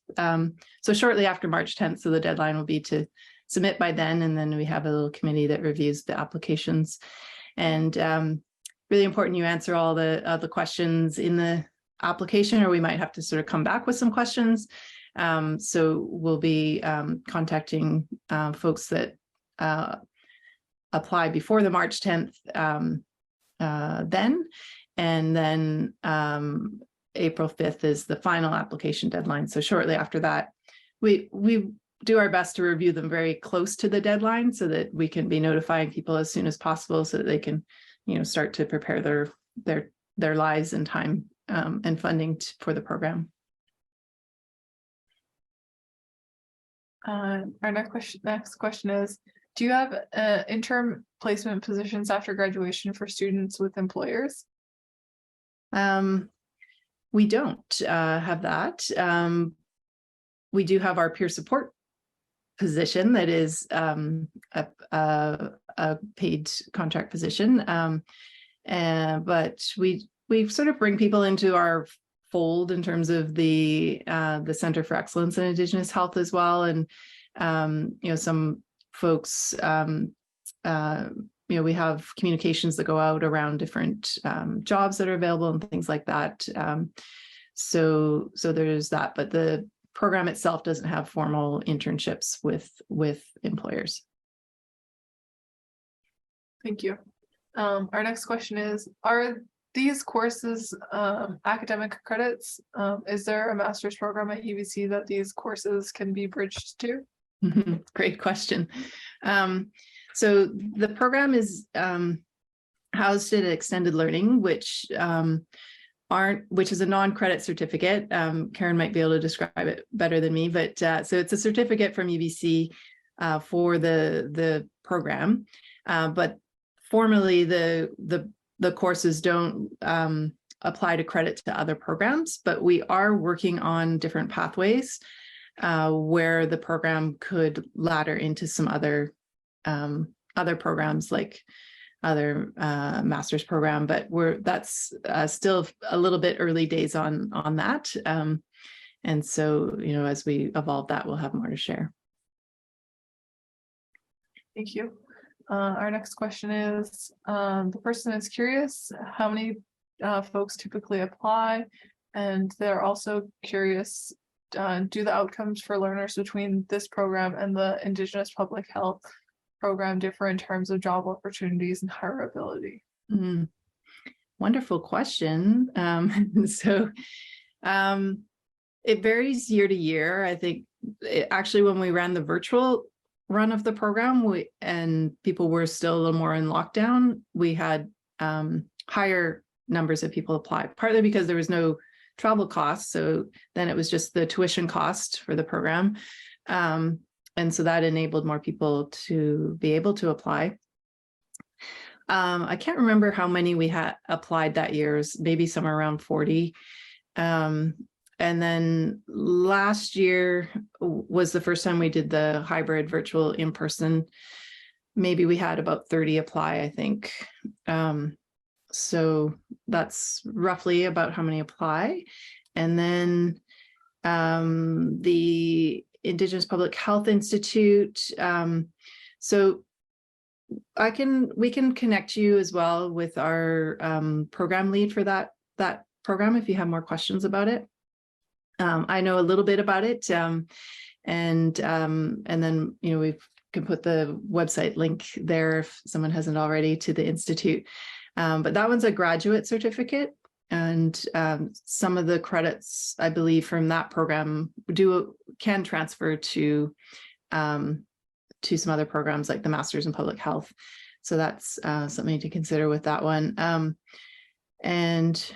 So shortly after March 10th, so the deadline will be to submit by then, and then we have a little committee that reviews the applications. And really important you answer all the questions in the application, or we might have to sort of come back with some questions. So we'll be contacting folks that apply before the March 10th then. And then April 5th is the final application deadline. So shortly after that, we do our best to review them very close to the deadline so that we can be notifying people as soon as possible so that they can, start to prepare their lives and time and funding for the program. Our next question is, do you have interim placement positions after graduation for students with employers? We don't have that. We do have our peer support position that is a paid contract position, but we sort of bring people into our fold in terms of the Center for Excellence in Indigenous Health as well, and some folks. We have communications that go out around different jobs that are available and things like that. So there's that, but the program itself doesn't have formal internships with employers. Thank you. Our next question is, are these courses academic credits? Is there a master's program at UBC that these courses can be bridged to? Great question. So the program is housed at Extended Learning, which is a non-credit certificate. Karen might be able to describe it better than me, but so it's a certificate from UBC for the program, but formally the courses don't apply to credit to other programs, but we are working on different pathways where the program could ladder into some other programs, like other master's program, but that's still a little bit early days on that. And so, as we evolve that, we'll have more to share. Thank you. Our next question is, the person is curious how many folks typically apply, and they're also curious, do the outcomes for learners between this program and the Indigenous Public Health program differ in terms of job opportunities and hireability? Wonderful question. It varies year to year. I think actually when we ran the virtual run of the program, and people were still a little more in lockdown, we had higher numbers of people apply, partly because there was no travel costs. So then it was just the tuition cost for the program. And so that enabled more people to be able to apply. I can't remember how many we had applied that year. It was maybe somewhere around 40. And then last year was the first time we did the hybrid virtual in-person. Maybe we had about 30 apply, I think. So that's roughly about how many apply. And then the Indigenous Public Health Institute. So we can connect you as well with our program lead for that program if you have more questions about it. I know a little bit about it, and then we can put the website link there if someone hasn't already to the institute. But that one's a graduate certificate, and some of the credits, I believe, from that program can transfer to some other programs like the Masters in Public Health. So that's something to consider with that one. And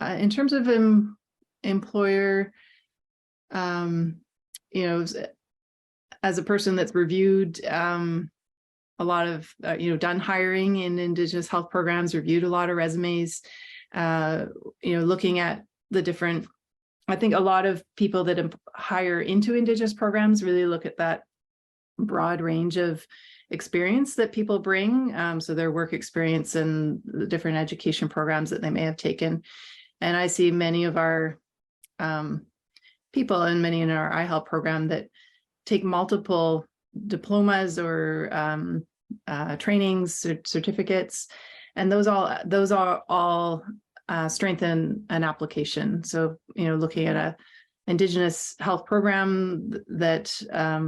in terms of employer, as a person that's reviewed a lot of, done hiring in Indigenous health programs, reviewed a lot of resumes, looking at the different, I think a lot of people that hire into Indigenous programs really look at that broad range of experience that people bring. So their work experience and the different education programs that they may have taken. And I see many of our people and many in our IHALP program that take multiple diplomas or trainings, certificates, and those are all strengthen an application. So, looking at a Indigenous health program that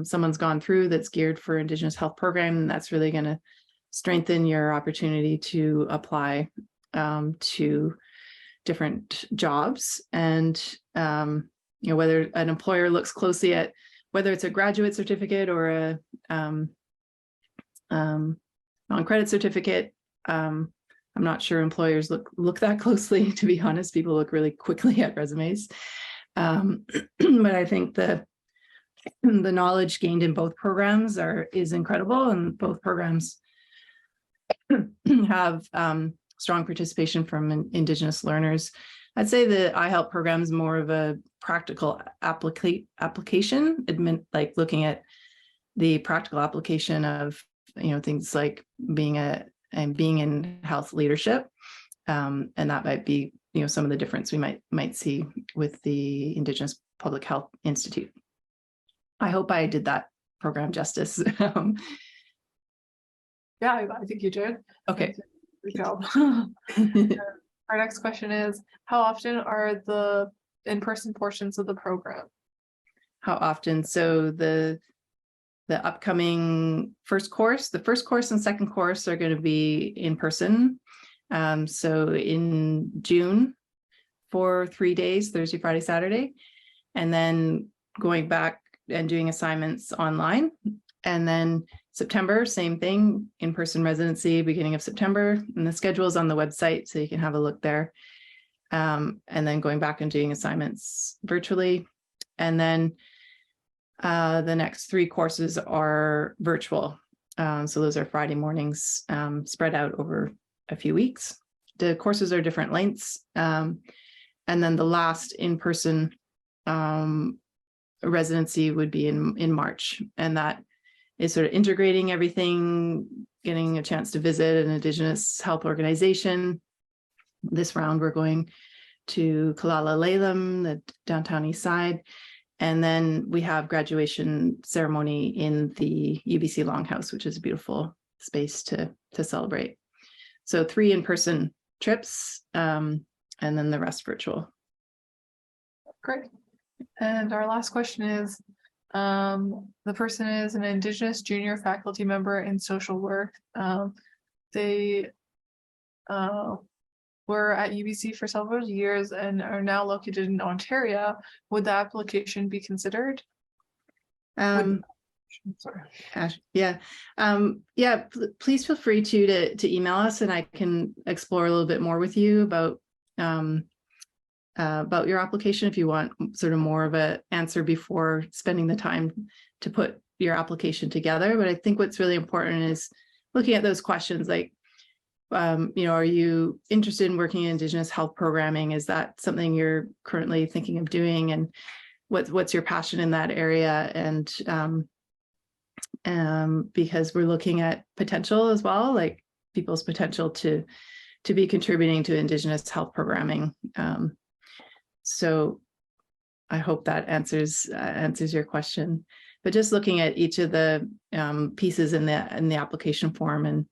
someone's gone through that's geared for Indigenous health program, that's really going to strengthen your opportunity to apply to different jobs. And whether an employer looks closely at whether it's a graduate certificate or a non-credit certificate, I'm not sure employers look that closely, to be honest. People look really quickly at resumes. But I think the knowledge gained in both programs is incredible, and both programs have strong participation from Indigenous learners. I'd say the IHALP program is more of a practical application, like looking at the practical application of things like being in health leadership, and that might be some of the difference we might see with the Indigenous Public Health Institute. I hope I did that program justice. Yeah, I think you did. Okay. Good job. Our next question is, how often are the in-person portions of the program? How often? So the upcoming first course and second course are going to be in person. So in June for 3 days, Thursday, Friday, Saturday, and then going back and doing assignments online. And then September, same thing, in-person residency, beginning of September. And the schedule is on the website, so you can have a look there. And then going back and doing assignments virtually. And then the next 3 courses are virtual. So those are Friday mornings, spread out over a few weeks. the courses are different lengths. And then the last in-person residency would be in March. And that is sort of integrating everything, getting a chance to visit an Indigenous health organization. This round, we're going to Kalalalalem, the downtown east side. And then we have graduation ceremony in the UBC Longhouse, which is a beautiful space to celebrate. So 3 in-person trips, and then the rest virtual. Great. And our last question is, the person is an Indigenous junior faculty member in social work. They were at UBC for several years and are now located in Ontario. Would the application be considered? Sorry. Yeah. Please feel free to email us, and I can explore a little bit more with you about your application if you want sort of more of an answer before spending the time to put your application together. But I think what's really important is looking at those questions like, are you interested in working in Indigenous health programming? Is that something you're currently thinking of doing? And what's your passion in that area? And because we're looking at potential as well, like people's potential to be contributing to Indigenous health programming. So I hope that answers your question. But just looking at each of the pieces in the application form,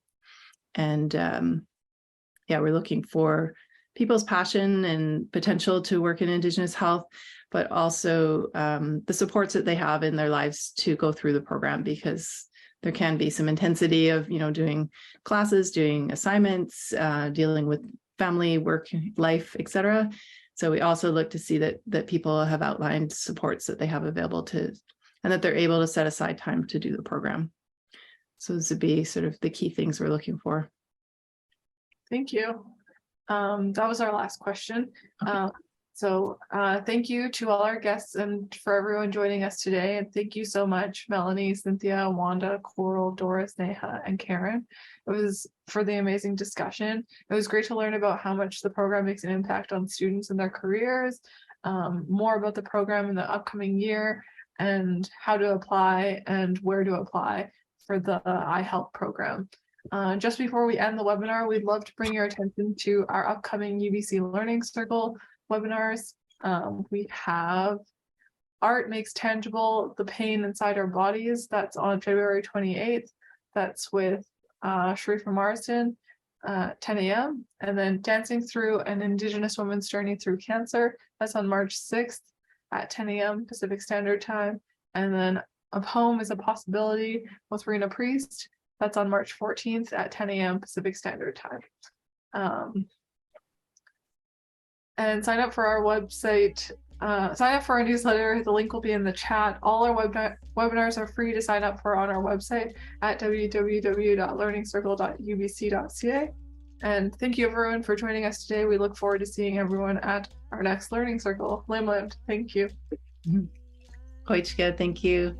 and we're looking for people's passion and potential to work in Indigenous health, but also the supports that they have in their lives to go through the program, because there can be some intensity of, doing classes, doing assignments, dealing with family, work, life, etc. So we also look to see that people have outlined supports that they have available and that they're able to set aside time to do the program. So this would be sort of the key things we're looking for. Thank you. That was our last question. Okay. So thank you to all our guests and for everyone joining us today. And thank you so much, Melanie, Cynthia, Wanda, Coral, Doris, Neha, and Karen. It was for the amazing discussion. It was great to learn about how much the program makes an impact on students and their careers, more about the program in the upcoming year, and how to apply and where to apply for the IHALP program. Just before we end the webinar, we'd love to bring your attention to our upcoming UBC Learning Circle webinars. We have Art Makes Tangible the Pain Inside Our Bodies. That's on February 28th. That's with Sharifa Marsden, 10 a.m. And then Dancing Through an Indigenous Woman's Journey Through Cancer. That's on March 6th at 10 a.m. Pacific Standard Time. And then A Poem is a Possibility with Rena Priest. That's on March 14th at 10 a.m. Pacific Standard Time. And sign up for our website, sign up for our newsletter. The link will be in the chat. All our webinars are free to sign up for on our website at www.learningscircle.ubc.ca. And thank you everyone for joining us today. We look forward to seeing everyone at our next Learning Circle. Limland, thank you. Quite good, thank you.